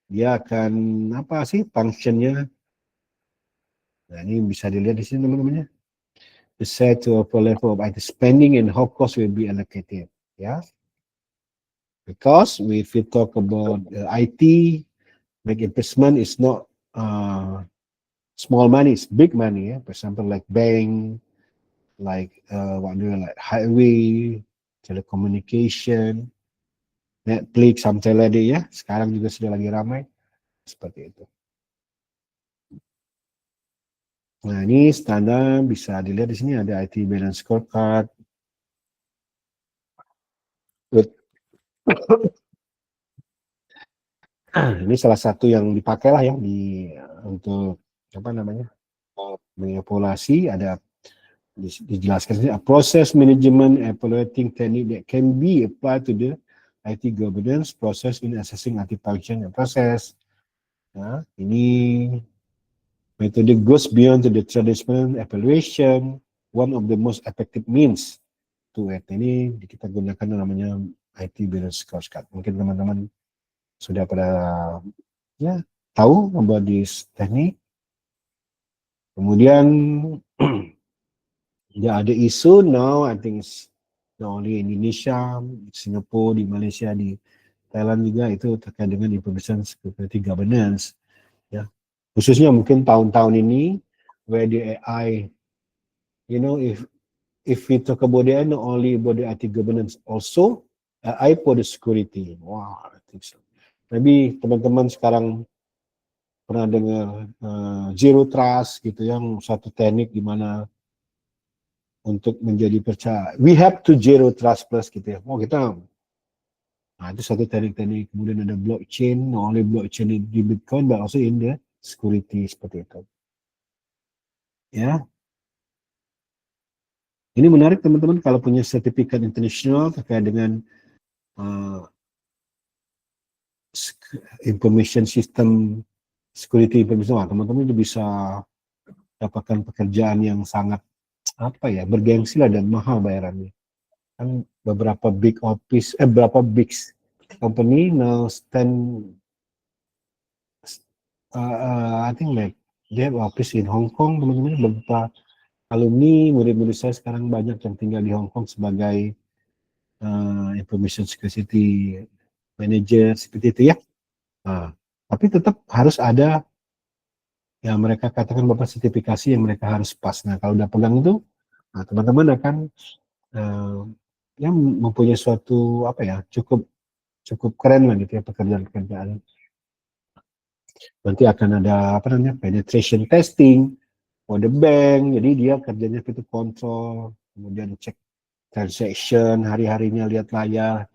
dia akan apa sih functionnya. Nah ini bisa dilihat di sini teman-temannya. Decide to upper level of IT spending and how cost will be allocated. Ya, because if we talk about IT, big investment is not small money, it's big money. For example, like bank, like like highway, telecommunication, Netflix, sampai lagi ya. Sekarang juga sudah lagi ramai seperti itu. Nah ini standar bisa dilihat di sini ada IT balance scorecard. Ini salah satu yang dipakai lah ya untuk apa namanya mengevaluasi. Ada dijelaskan sini a process management evaluating technique that can be applied to the IT governance process in assessing IT function and process. Nah, ini metode goes beyond to the traditional evaluation, one of the most effective means to it. Ini kita gunakan namanya IT balance scorecard. Mungkin teman-teman sudah pada ya tahu about this teknik. Kemudian ya ada isu now I think not only Indonesia, Singapura, di Malaysia, di Thailand juga itu terkait dengan information security governance. Ya, khususnya mungkin tahun-tahun ini where the AI, you know, if we talk about the AI, not only about the IT governance, also AI for the security. Wow, I think so. Maybe teman-teman sekarang pernah dengar zero trust gitu yang satu teknik di mana untuk menjadi percaya we have to zero trust plus gitu ya. Oh kita itu satu teknik-teknik. Kemudian ada blockchain, not only blockchain di Bitcoin but also in the security seperti itu. Ya. Ini menarik teman-teman kalau punya sertifikat internasional terkait dengan information system security information, teman-teman itu bisa dapatkan pekerjaan yang sangat apa ya bergengsi lah dan mahal bayarannya. Kan beberapa big office, beberapa big company now stand, I think like they have office in Hong Kong teman-teman. Beberapa alumni murid-murid saya sekarang banyak yang tinggal di Hong Kong sebagai information security manager seperti itu ya. Tapi tetap harus ada yang mereka katakan beberapa sertifikasi yang mereka harus pas. Nah kalau udah pegang itu, teman-teman akan yang mempunyai suatu apa ya cukup keren lah gitu ya pekerjaan-pekerjaan. Nanti akan ada apa namanya penetration testing for the bank. Jadi dia kerjanya itu kontrol, kemudian cek transaction hari-harinya, lihat layar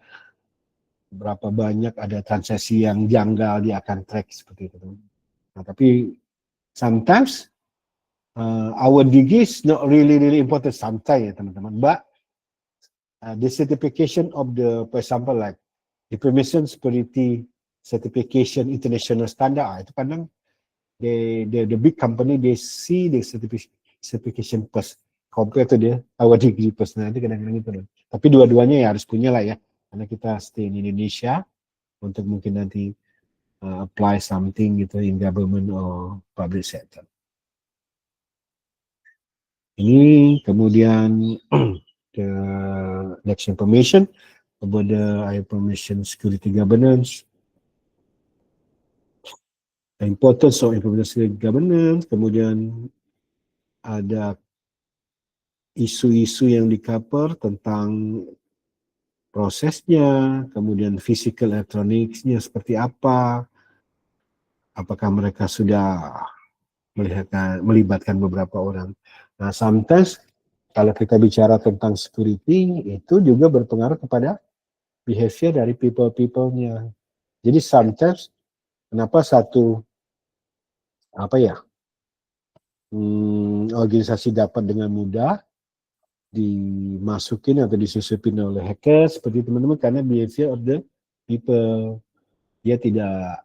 berapa banyak ada transaksi yang janggal, dia akan track seperti itu. Nah tapi sometimes our degree is not really important sometimes ya teman-teman, but the certification of the, for example like information security certification international standard, itu kadang the big company they see the certification first compared to the our degree first. Nah itu kadang-kadang itu loh. Tapi dua-duanya ya harus punya lah ya, karena kita stay in Indonesia untuk mungkin nanti apply something gitu in government or public sector. Ini kemudian the next information about the information security governance, the importance of information security governance, kemudian ada isu-isu yang di-cover tentang prosesnya, kemudian physical electronics-nya seperti apa, apakah mereka sudah melibatkan beberapa orang. Nah, sometimes kalau kita bicara tentang security, itu juga berpengaruh kepada behavior dari people-nya. Jadi sometimes kenapa satu organisasi dapat dengan mudah dimasukin atau disusupin oleh hacker seperti teman-teman karena behavior of the people. Dia tidak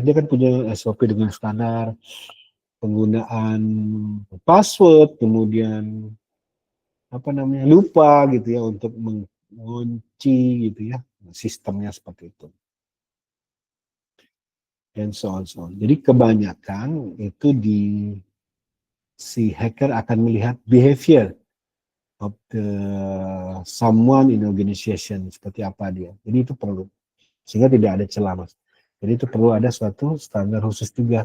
dia kan punya SOP dengan standar penggunaan password, kemudian lupa gitu ya untuk mengunci gitu ya sistemnya seperti itu. And so on, so on. Jadi kebanyakan itu si hacker akan melihat behavior of the someone in organization, seperti apa dia. Jadi itu perlu, sehingga tidak ada celah, Mas. Jadi itu perlu ada suatu standar khusus juga,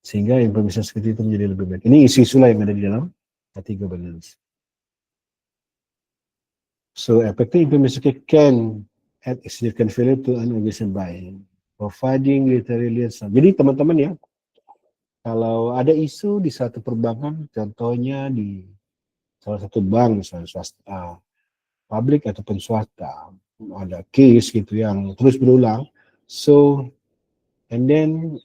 sehingga information security itu menjadi lebih baik. Ini isu-isu lah yang ada di dalam IT governance. So effective information security can add significant value to an organization by providing greater resilience. Jadi teman-teman ya, kalau ada isu di satu perbankan, contohnya di salah satu bank, misalnya swasta, publik ataupun swasta, ada case gitu yang terus berulang, so and then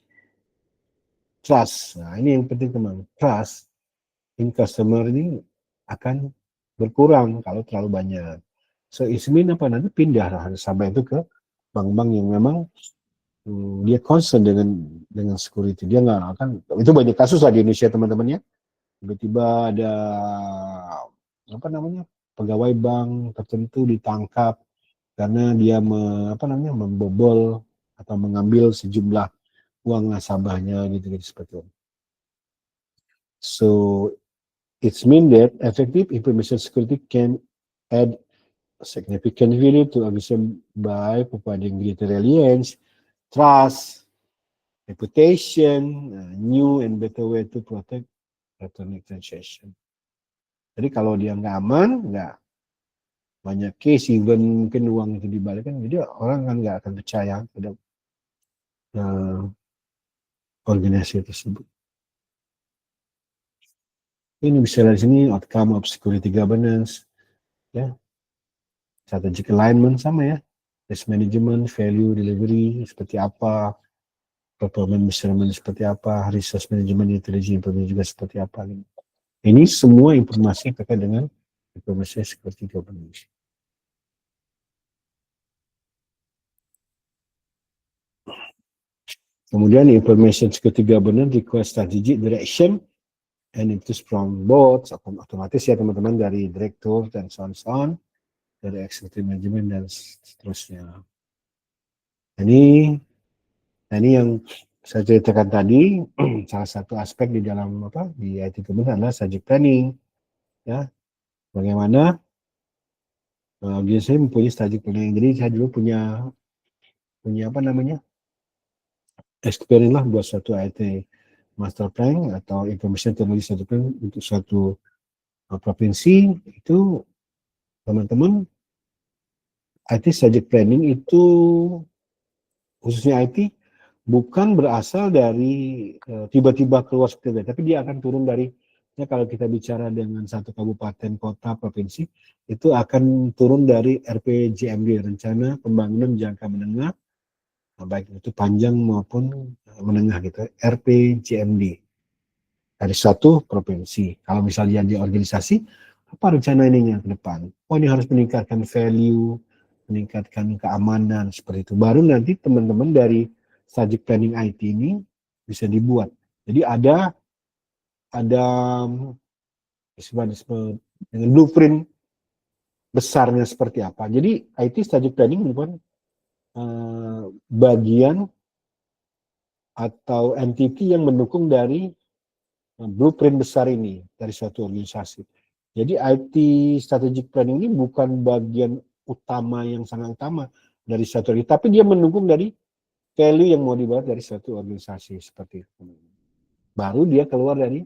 trust. Nah ini yang penting teman, trust in customer ini akan berkurang kalau terlalu banyak. So it mean apa, nanti pindah nasabah itu ke bank-bank yang memang dia concern dengan security. Dia nggak akan, itu banyak kasus lah di Indonesia teman-teman ya. Tiba-tiba ada pegawai bank tertentu ditangkap karena dia membobol atau mengambil sejumlah uang nasabahnya gitu seperti itu. So it's mean that effective information security can add significant value to organization by providing greater resilience, trust, reputation, new and better way to protect electronic transaction. Jadi kalau dia nggak aman, nggak banyak case, even mungkin uang itu dibalikkan, jadi orang kan nggak akan percaya terhadap organisasi tersebut. Ini bisa dari sini outcome of security governance, ya, strategic alignment sama ya, risk management, value delivery seperti apa, performance measurement seperti apa, resource management, intelligence improvement juga seperti apa. Ini semua informasi terkait dengan information security governance. Kemudian information security governance requires strategic direction and itu from boards, otomatis ya teman-teman, dari direktur dan so on, dari executive management dan seterusnya. Ini yang saya ceritakan tadi, salah satu aspek di dalam di IT governance adalah strategic planning, ya. Bagaimana saya mempunyai strategic planning. Jadi saya dulu punya experience lah buat suatu IT master plan atau information technology satu plan untuk suatu provinsi. Itu teman-teman, IT strategic planning itu khususnya IT bukan berasal dari tiba-tiba keluar seperti itu, tapi dia akan turun dari, ya, kalau kita bicara dengan satu kabupaten, kota, provinsi, itu akan turun dari RPJMD, Rencana Pembangunan Jangka Menengah, baik itu panjang maupun menengah gitu, RPJMD dari suatu provinsi. Kalau misalnya di organisasi, apa rencana ininya ke depan? Oh, ini harus meningkatkan value, meningkatkan keamanan, seperti itu. Baru nanti teman-teman dari strategic planning IT ini bisa dibuat. Jadi ada dengan blueprint besarnya seperti apa. Jadi IT strategic planning merupakan bagian atau entity yang mendukung dari blueprint besar ini dari suatu organisasi. Jadi IT strategic planning ini bukan bagian utama yang sangat utama dari suatu organisasi, tapi dia mendukung dari value yang mau dibawa dari suatu organisasi seperti itu. Baru dia keluar dari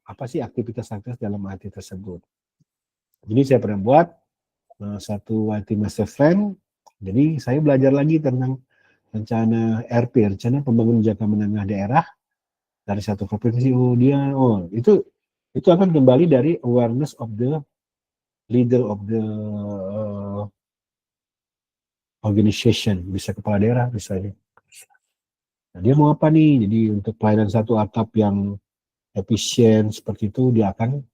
apa sih aktivitas-aktivitas dalam IT tersebut. Jadi saya pernah buat satu IT master plan. Jadi saya belajar lagi tentang rencana RP, rencana pembangunan jangka menengah daerah dari satu provinsi. Itu akan kembali dari awareness of the leader of the organization, bisa kepala daerah misalnya. Nah, dia mau apa nih? Jadi untuk pelayanan satu atap yang efisien seperti itu, dia akan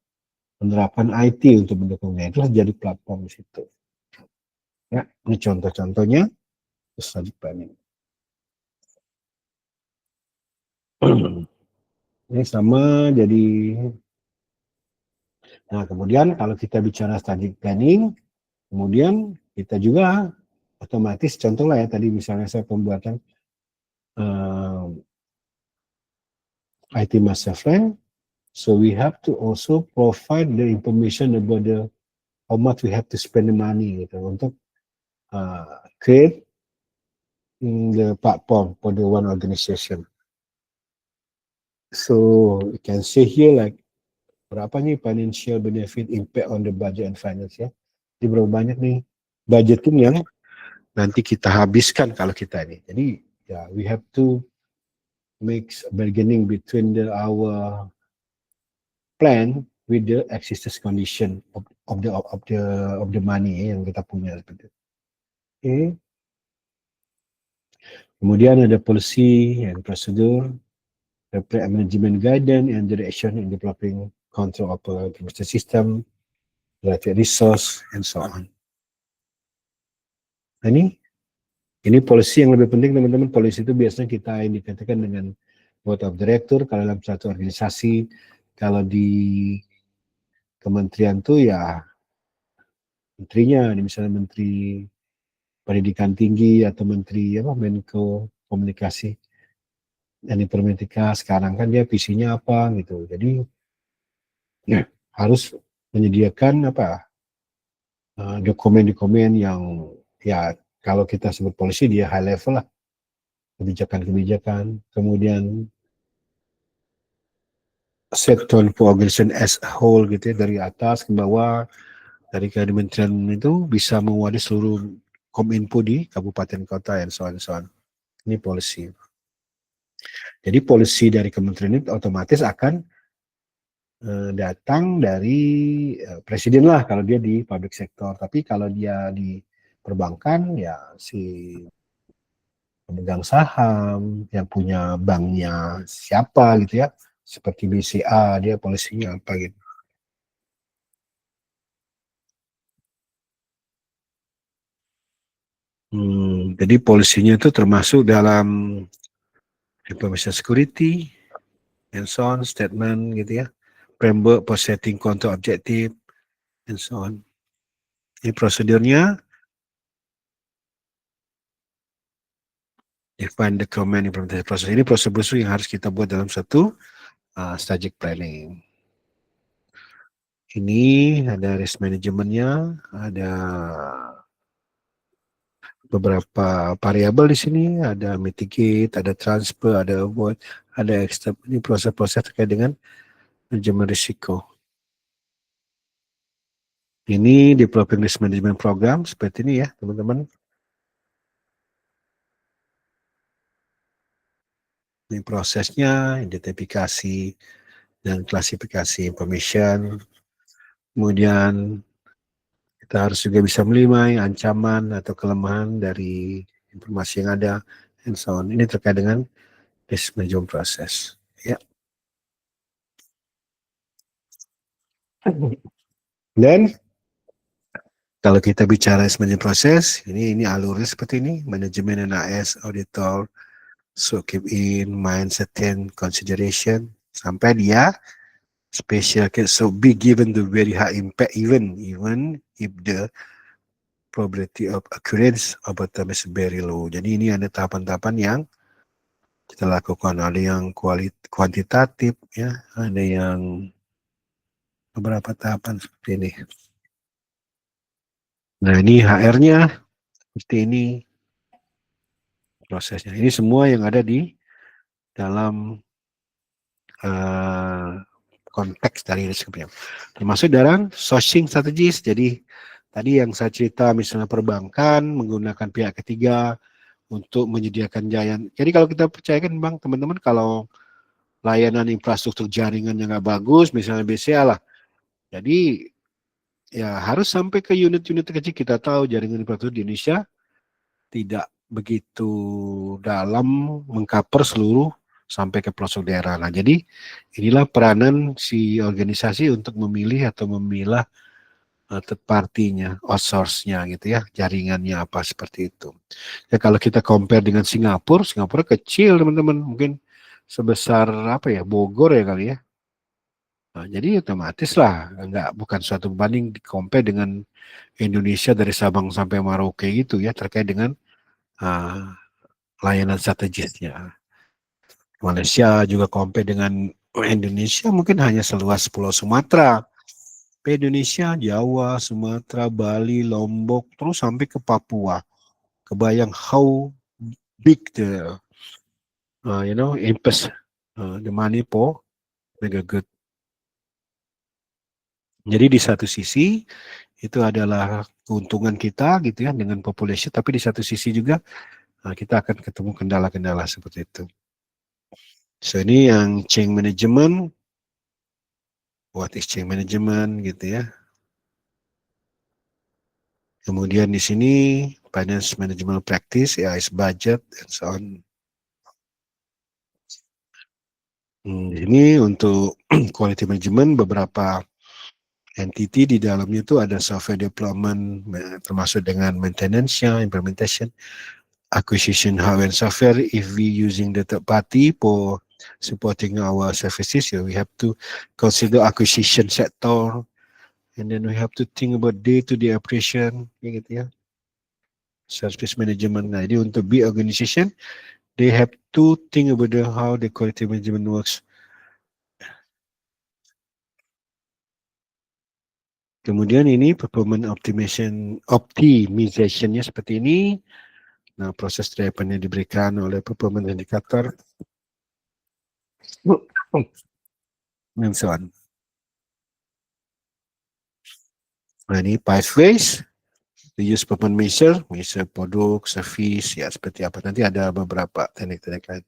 menerapkan IT untuk mendukungnya. Itulah jadi platform di situ. Ya, ini contoh-contohnya strategic planning. Ini sama, jadi Nah, kemudian kalau kita bicara strategic planning, kemudian kita juga otomatis contoh lah ya tadi misalnya saya pembuatan IT master plan, so we have to also provide the information about the how much we have to spend the money gitu untuk create the platform for the one organization. So you can say here like berapa nih financial benefit impact on the budget and finance ya. Jadi berapa banyak nih budgeting yang nanti kita habiskan kalau kita ini. Jadi ya we have to make a beginning between our plan with the existing condition of the money yang kita punya seperti itu. Okay. Kemudian ada policy and procedure, management guidance and direction in developing control of the system, related resource and so on. Nah, ini policy yang lebih penting teman-teman. Policy itu biasanya kita indikasikan dengan board of director kalau dalam satu organisasi. Kalau di kementerian tuh ya menterinya, misalnya menteri pendidikan tinggi atau menteri Menko komunikasi dan informatika. Sekarang kan dia visinya apa gitu. Jadi ya, harus menyediakan dokumen-dokumen yang ya kalau kita sebut polisi dia high level lah, kebijakan-kebijakan, kemudian set tone for organization as a whole gitu ya, dari atas ke bawah, dari kementerian itu bisa mewakili seluruh kominfo di kabupaten kota and so on. Ini polisi. Jadi polisi dari kementerian itu otomatis akan datang dari presiden lah kalau dia di public sector. Tapi kalau dia di perbankan ya si pemegang saham yang punya banknya siapa gitu ya, seperti BCA dia polisinya apa gitu. Jadi polisinya itu termasuk dalam information security and so on, statement gitu ya, framework for setting control objective and so on. Ini prosedurnya, define the command implementation process. Ini prosedur yang harus kita buat dalam satu strategic planning. Ini ada risk manajemennya, ada beberapa variabel di sini, ada mitigate, ada transfer, ada avoid, ada extra. Ini proses-proses terkait dengan manajemen risiko. Ini developing risk management program seperti ini ya teman-teman. Ini prosesnya, identifikasi dan klasifikasi information. Kemudian kita harus juga bisa menilai ancaman atau kelemahan dari informasi yang ada and so on. Ini terkait dengan risk management process. Ya. Dan kalau kita bicara risk management process, ini alurnya seperti ini, manajemen NAS, auditor, so keep in mind certain consideration sampai dia special case so be given the very high impact even if the probability of occurrence of a term is very low. Jadi ini ada tahapan-tahapan yang kita lakukan, ada yang kuantitatif ya, ada yang beberapa tahapan seperti ini. Nah ini HR-nya seperti ini prosesnya. Ini semua yang ada di dalam konteks dari risk management. Termasuk dalam sourcing strategis. Jadi tadi yang saya cerita misalnya perbankan menggunakan pihak ketiga untuk menyediakan jaringan. Jadi kalau kita percayakan bang teman-teman kalau layanan infrastruktur jaringan yang nggak bagus misalnya BCA lah. Jadi ya harus sampai ke unit-unit kecil. Kita tahu jaringan infrastruktur di Indonesia tidak begitu dalam mengcover seluruh sampai ke pelosok daerah. Nah, jadi inilah peranan si organisasi untuk memilih atau memilah third party-nya, outsource-nya gitu ya, jaringannya apa seperti itu. Ya kalau kita compare dengan Singapura, Singapura kecil teman-teman, mungkin sebesar apa ya, Bogor ya kali ya. Nah, jadi otomatis lah, bukan suatu banding compare dengan Indonesia dari Sabang sampai Merauke gitu ya, terkait dengan uh, layanan strategisnya. Malaysia juga compare dengan Indonesia mungkin hanya seluas Pulau Sumatera. Indonesia, Jawa, Sumatera, Bali, Lombok, terus sampai ke Papua. Kebayang how big the, impact, the money for mega good. Jadi di satu sisi itu adalah keuntungan kita gitu ya dengan populasi, tapi di satu sisi juga kita akan ketemu kendala-kendala seperti itu. So ini yang change management, what is change management gitu ya. Kemudian di sini finance management practice, ya is budget and so on. Ini untuk quality management beberapa entity di dalamnya itu ada software development termasuk dengan maintenance-nya, implementation, acquisition hardware and software. If we using the third party for supporting our services, we have to consider acquisition sector, and then we have to think about day-to-day operation, gitu ya. Service management. Nah, jadi untuk big organization, they have to think about how the quality management works. Kemudian ini performance optimization-nya seperti ini. Nah, proses driven yang diberikan oleh performance indicator. And so on. Nah, ini 5 ways to use performance measure produk, service, ya seperti apa. Nanti ada beberapa teknik-teknik lain.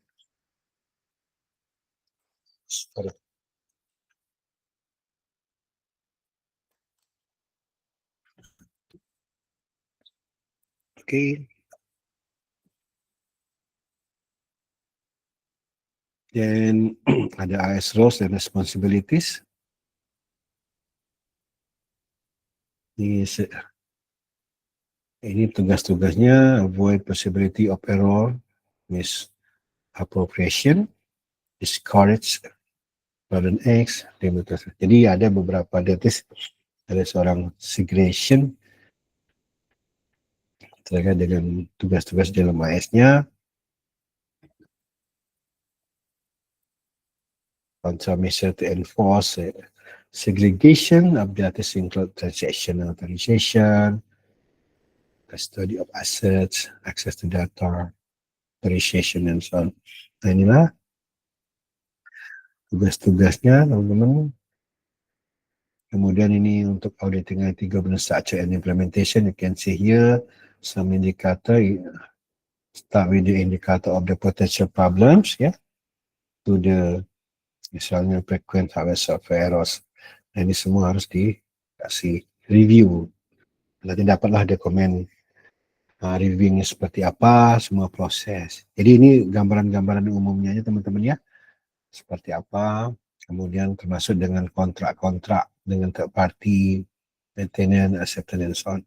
Oke. Dan ada AS roles and responsibilities. Ini tugas-tugasnya: avoid possibility of error, misappropriation, discourage Golden X, jadi ada beberapa detis, ada seorang segregation terkait dengan tugas-tugas dalam AS-nya. Countermeasure to enforce segregation of data include transaction authorization, custody of assets, access to data, appreciation, and so on. Nah, inilah tugas-tugasnya, teman-teman. Kemudian ini untuk auditing IT governance structure and implementation, you can see here some indicator. Start with the indicator of the potential problems, ya, to the misalnya frequent hardware software errors. Nah, ini semua harus dikasih review. Nanti dapatlah dokumen reviewnya seperti apa, semua proses. Jadi ini gambaran-gambaran umumnya aja teman-teman ya, seperti apa. Kemudian termasuk dengan kontrak-kontrak dengan third party, maintenance, acceptance, and so on.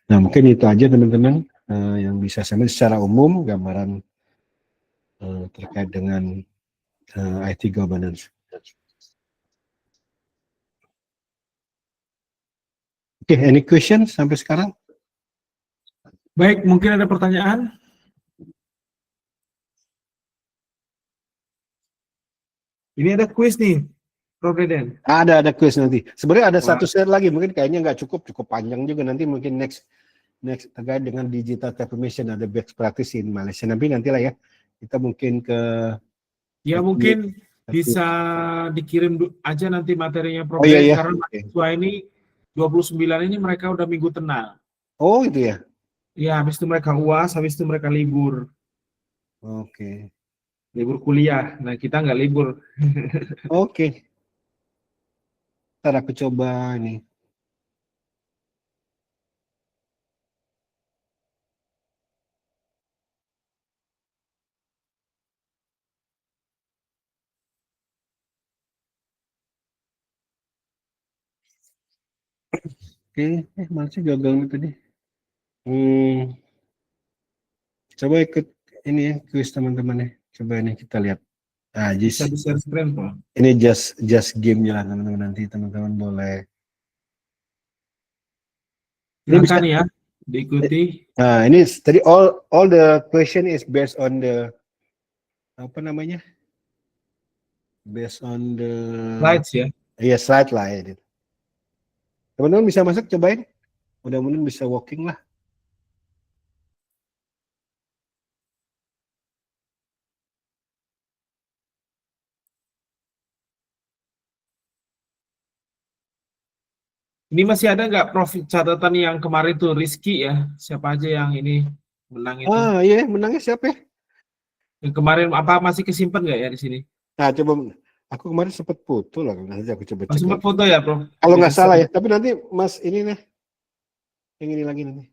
Nah, mungkin itu aja teman-teman yang bisa saya secara umum gambaran terkait dengan IT governance. Oke, any question sampai sekarang? Baik, mungkin ada pertanyaan? Ini ada kuis nih, Prof. Deden. Ada kuis nanti. Sebenarnya ada satu slide lagi, mungkin kayaknya nggak cukup panjang juga, nanti mungkin next terkait dengan digital transformation, ada best practice in Malaysia. Nanti lah ya, kita mungkin ke ya mungkin bisa dikirim aja nanti materinya Prof. Iya. Karena mahasiswa ini 29 ini mereka udah minggu tenang. Oh itu ya? Ya, habis itu mereka UAS, habis itu mereka libur. Oke. Libur kuliah. Nah, kita nggak libur. Oke. Ntar aku coba nih. Oke, mana sih gagal tadi? Coba ikut ini ya, kuis teman-teman ya. Coba ini kita lihat. Nah, Bisa di share screen kok. ini just game lah teman-teman, nanti teman-teman boleh. Silakan ya, diikuti. Nah, ini tadi all the question is based on the apa namanya? Based on the Slides ya. iya slide lah ya. Teman-teman bisa masuk, cobain. Mudah-mudahan bisa walking lah. Ini masih ada nggak profit catatan yang kemarin tuh Rizky ya? Siapa aja yang ini menang itu? Ah iya, menangnya siapa ya? Yang kemarin apa masih kesimpan nggak ya di sini? Nah, coba aku kemarin sempat foto lah, nanti aku coba Oh, cek sempat lagi. foto ya, Prof? Kalau nggak Bisa. salah ya, tapi nanti Mas ini nih, yang ini lagi nanti.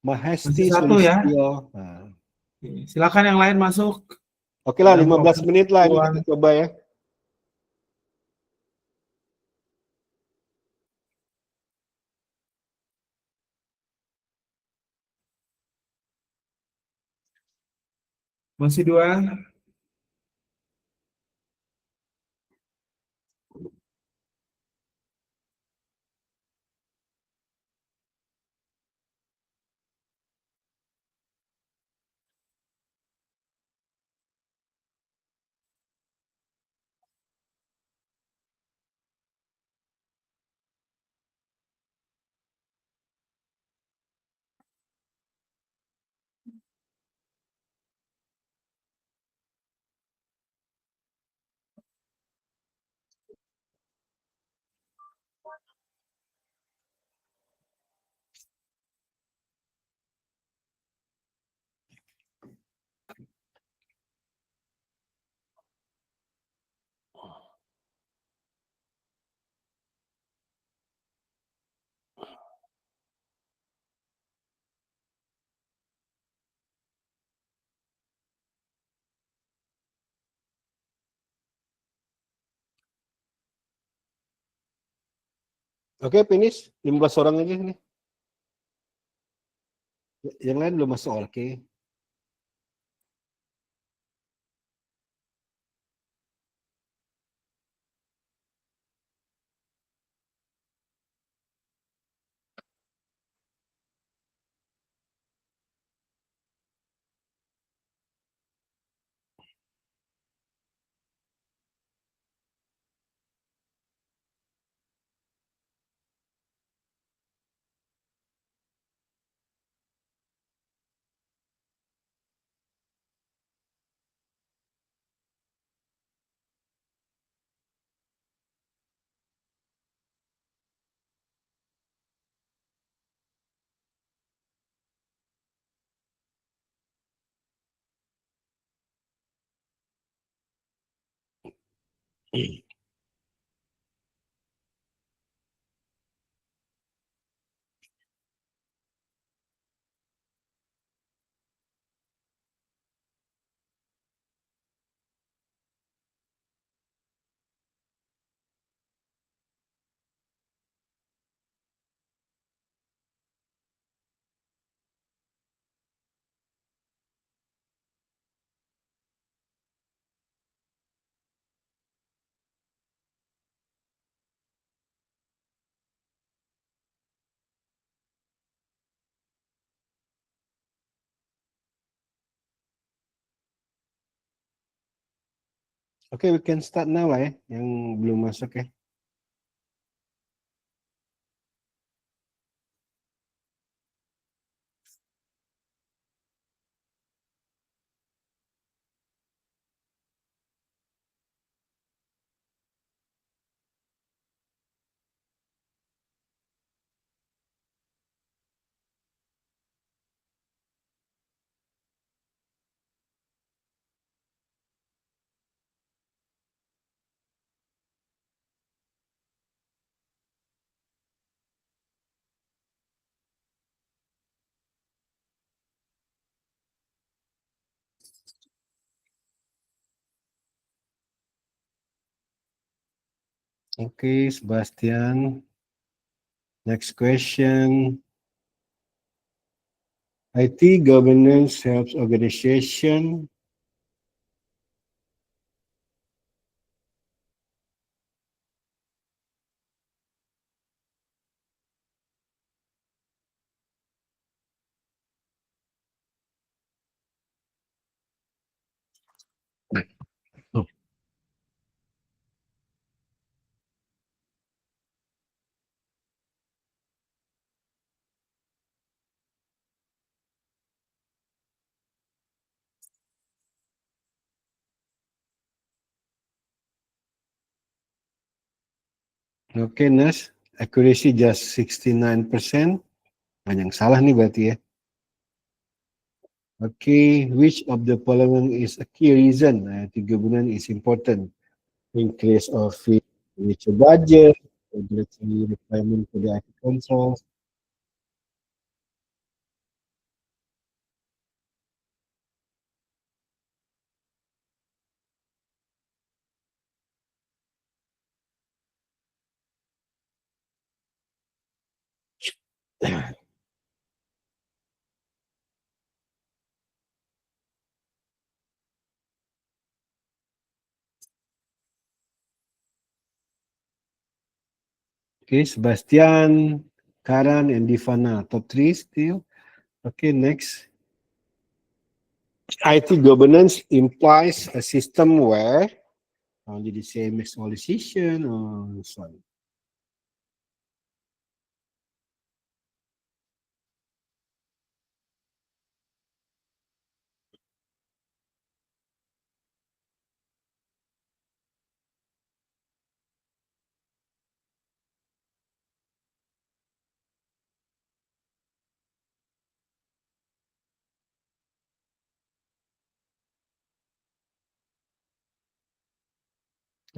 Masih Mahesti satu ya. Sulistyo. Nah, Silakan yang lain masuk. oke lah, Ada 15 menit lah ini Puan. kita coba ya. Masih dua. Oke, finish 15 orang aja nih. Yang lain belum masuk, oke. Oke, we can start now lah ya, yang belum masuk ya. Oke, Sebastian. Next question. IT governance helps organization Okay, Nas. Accuracy just 69%. Banyak salah nih berarti ya. Okay, which of the following is a key reason IT governance is important? Increase of fee, richer budget, regulatory requirement for the IT controls. Okay, Sebastian, Karan, and Divana, top three still. Okay, next. IT governance implies a system where only the same makes all decision or so on.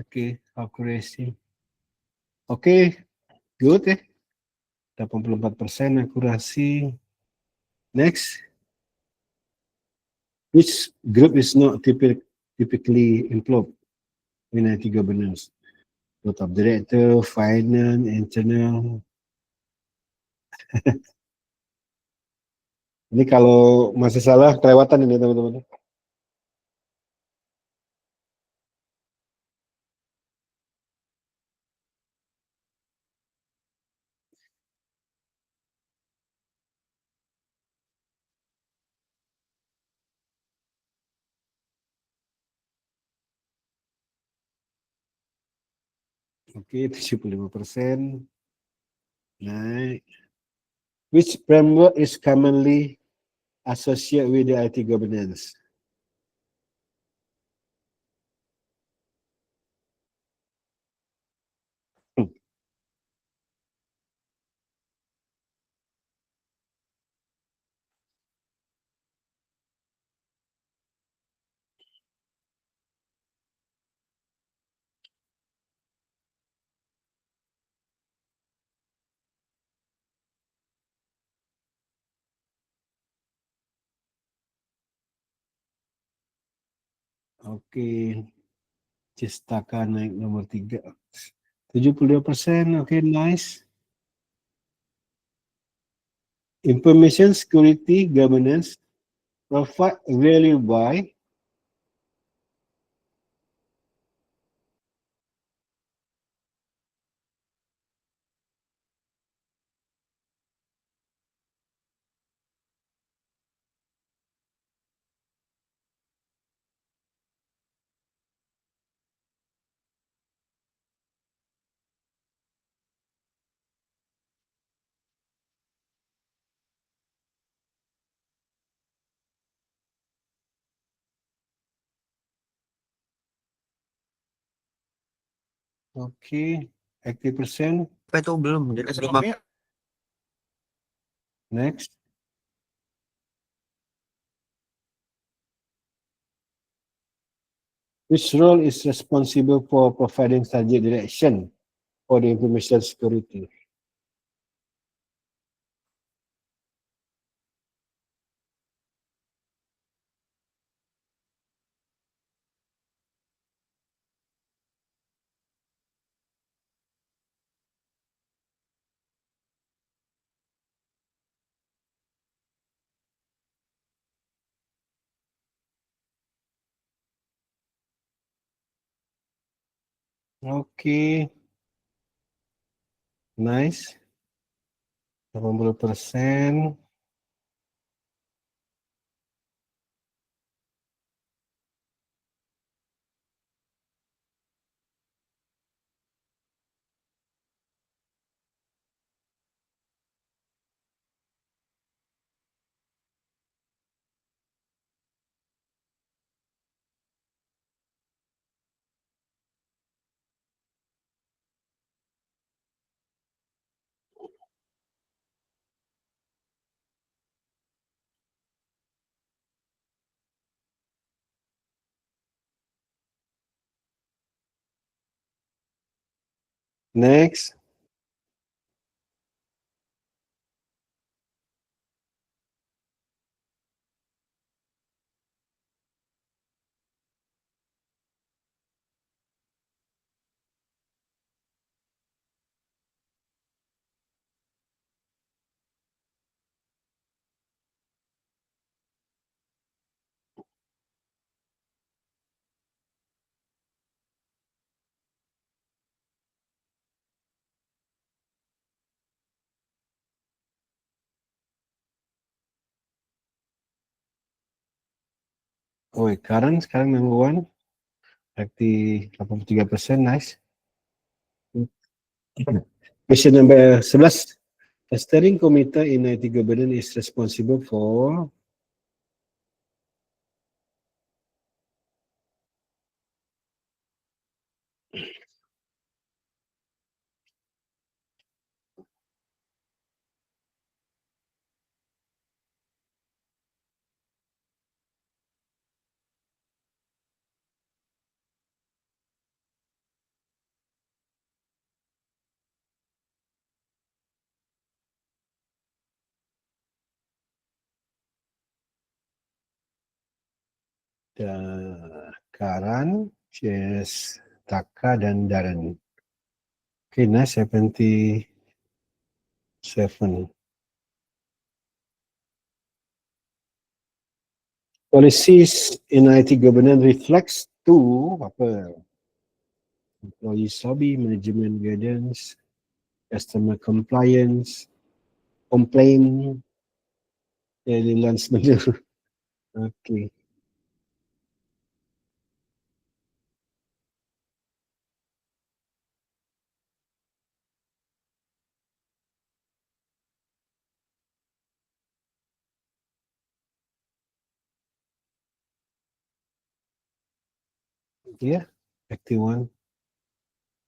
Okay, accuracy. Okay, good eh. 84% akurasi. Next, which group is not typically employed in IT governance? Board of director, finance, internal. Ini kalau masih salah kelewatan ini teman-teman. Oke, 75%. Naik. Which framework is commonly associated with the IT governance? Oke, Cistaka naik nomor 3. 72%, oke, nice. Information security governance provide value by. Oke, 80%. Apa itu belum? Jadi sebelumnya Next. Which role is responsible for providing strategic direction for the information security? Oke, nice. 80%. Next. Oh, current sekarang number one. Berarti 83%, nice. Question number 11. The steering committee in IT governance is responsible for the Karan, Jess, Taka, dan Darren. Okay, nice, 77. Policies in IT governance reflects to apa? Employee lobby, management guidance, customer compliance, complaint, surveillance. Okay. Yeah, active one.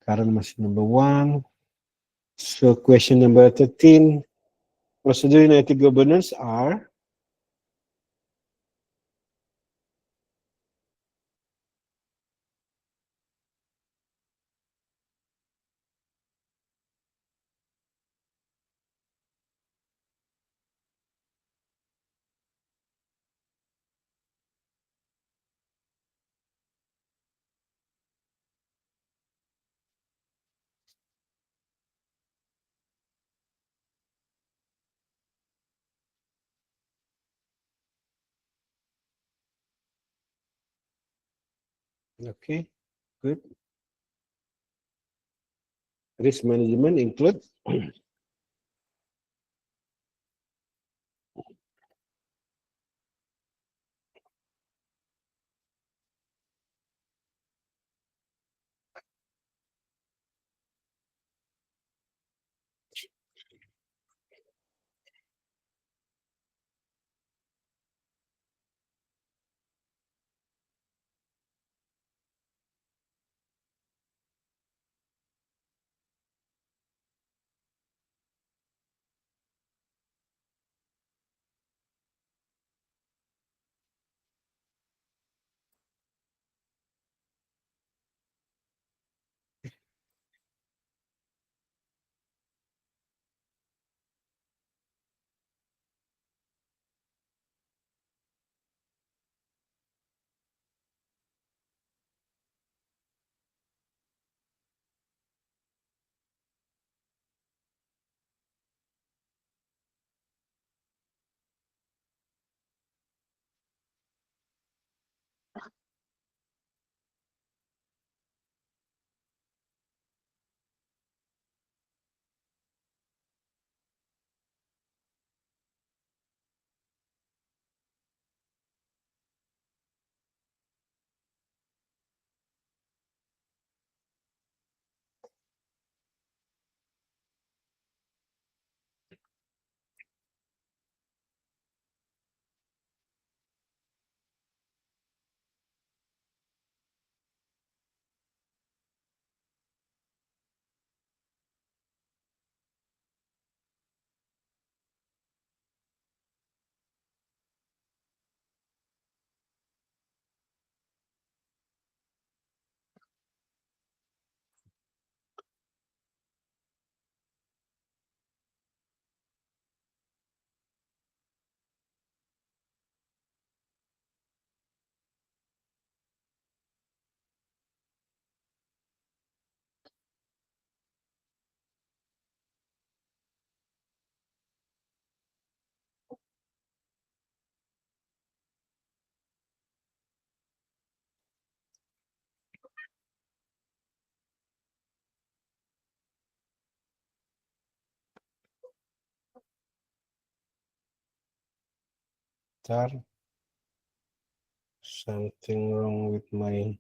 Current masih number one. So question number 13. Procedure in IT governance are okay, good. Risk management include Bentar. Something wrong with my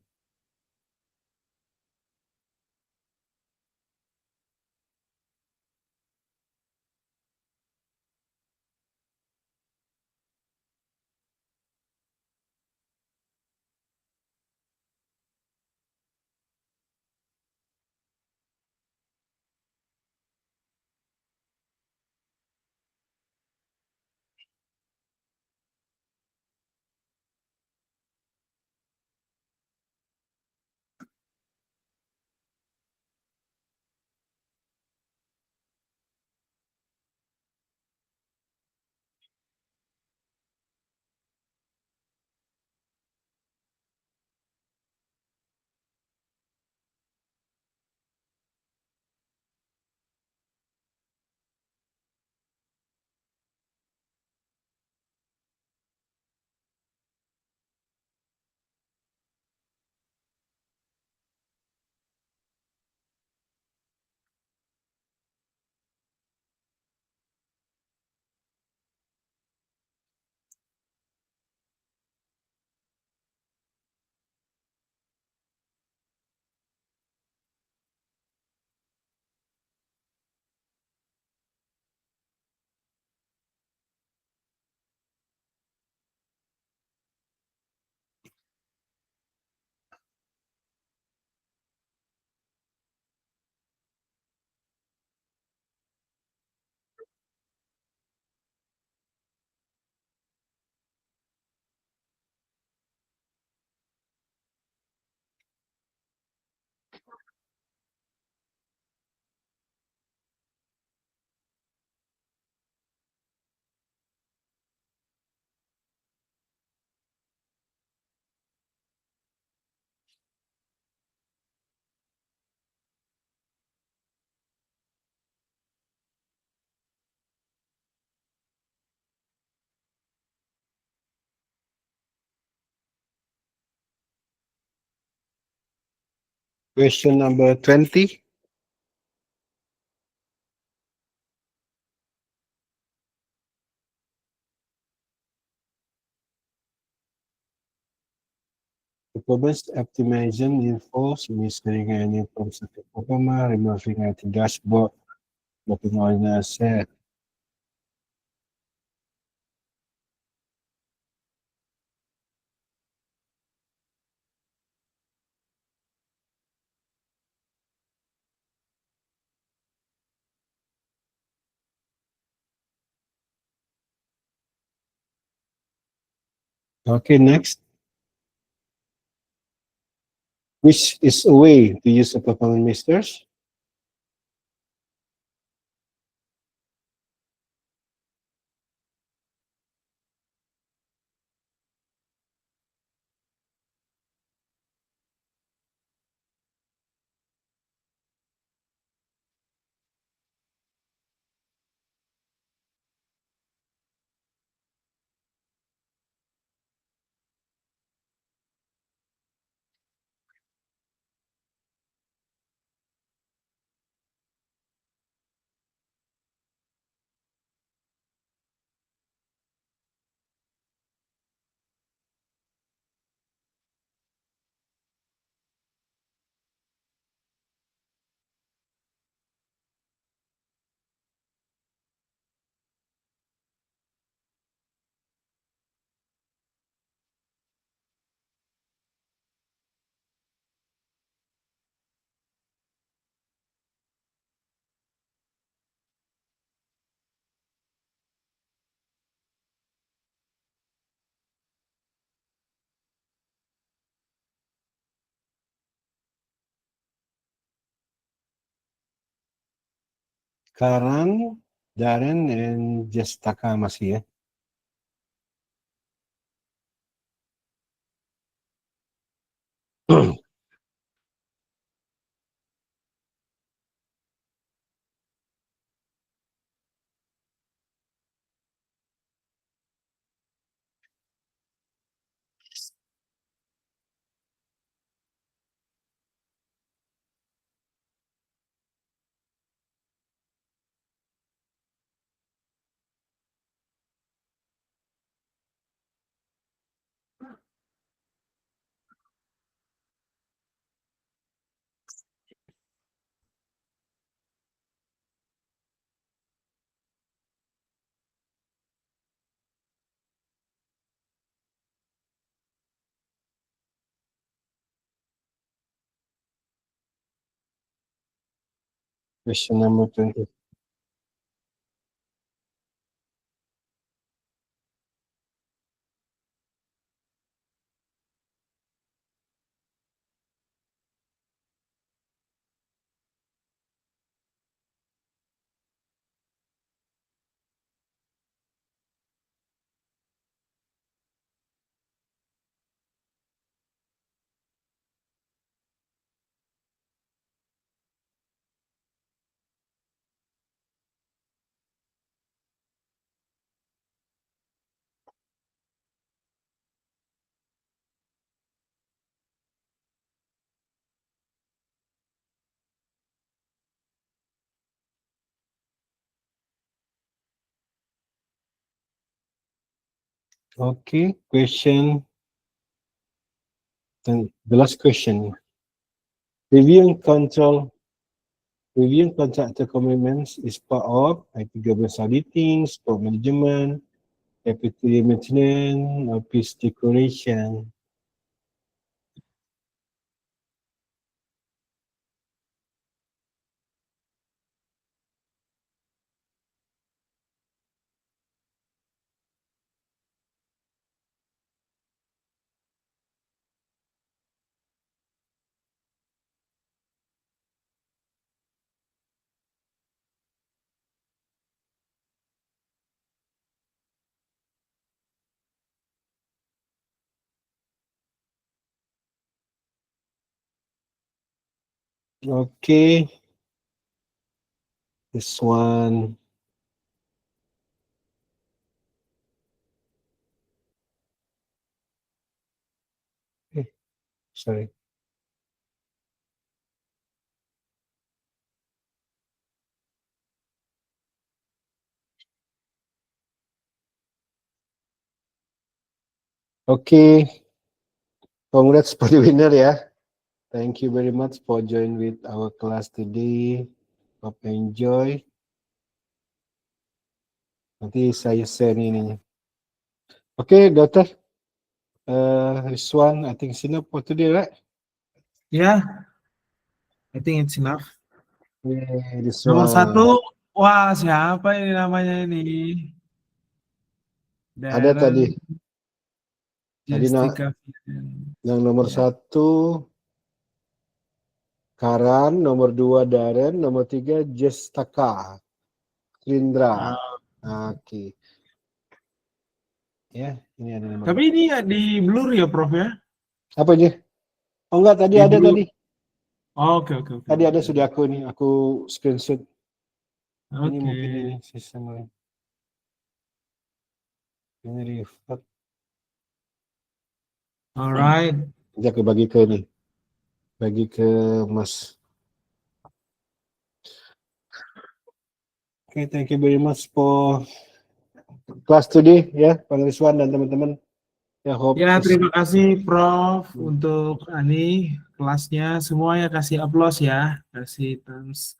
question number 20. Performance optimization involves measuring any process performance, removing at the dashboard, looking on the set. Okay, next. Which is a way to use a performance measures? Karan, Darren, and Jestaka masih ya. Question number 20. Okay, question. And the last question. Reviewing contractor commitments is part of IT governance auditing, scope management, capital maintenance, or peace decoration. Okay. This one. Sorry. Okay. Congrats for the winner ya. Thank you very much for joining with our class today. Hope enjoy. Nanti saya share ini. Okay, Doctor. This one I think is enough for today, right? Ya, I think it's enough. Yeah, this Nomor one. 1, wah siapa ini namanya ini? Ada tadi. Tadi Jessica. yang nomor Ya. 1 Karan, nomor 2 Darren, nomor 3 Jestaka Rindra. Oke. Ya, ini ada nomor. Tapi ini ya di blur ya, Prof ya? Apa ini? Oh enggak, tadi Di ada blur. tadi. Oke. Tadi ada sudah aku screenshot. Ini Oke. mungkin ini sistem lain. Ini revert. Alright. Nanti aku bagi ke ini. Bagi ke Mas. Okay, thank you very much for class today ya, Pak Rizwan dan teman-teman. Ya, terima kasih Prof untuk kelasnya. Semuanya kasih aplaus ya, kasih thumbs.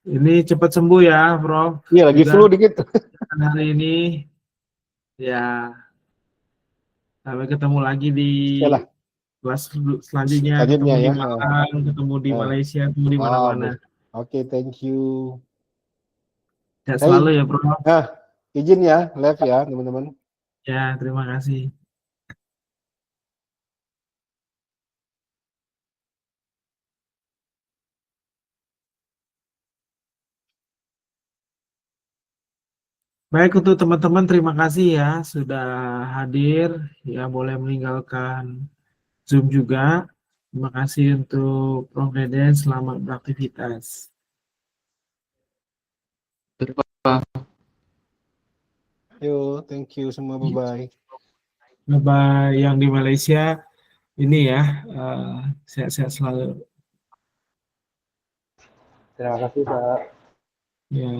Ini cepat sembuh ya, Prof. Iya, lagi Juga flu dikit. hari ini ya, sampai ketemu lagi di Yalah. kelas selanjutnya, Selanjutnya ketemu di ya. Malang, ketemu di Malaysia, ketemu di mana-mana. Oke, thank you. Sehat selalu ya, Prof. Izin ya, live ya, teman-teman. Ya, terima kasih. Baik, untuk teman-teman terima kasih ya sudah hadir, ya boleh meninggalkan Zoom juga. Terima kasih untuk Prof Deden, selamat beraktivitas. Yo, thank you semua, bye-bye. Bye-bye. Yang di Malaysia ini ya, sehat-sehat selalu. Terima kasih, Pak. Ya.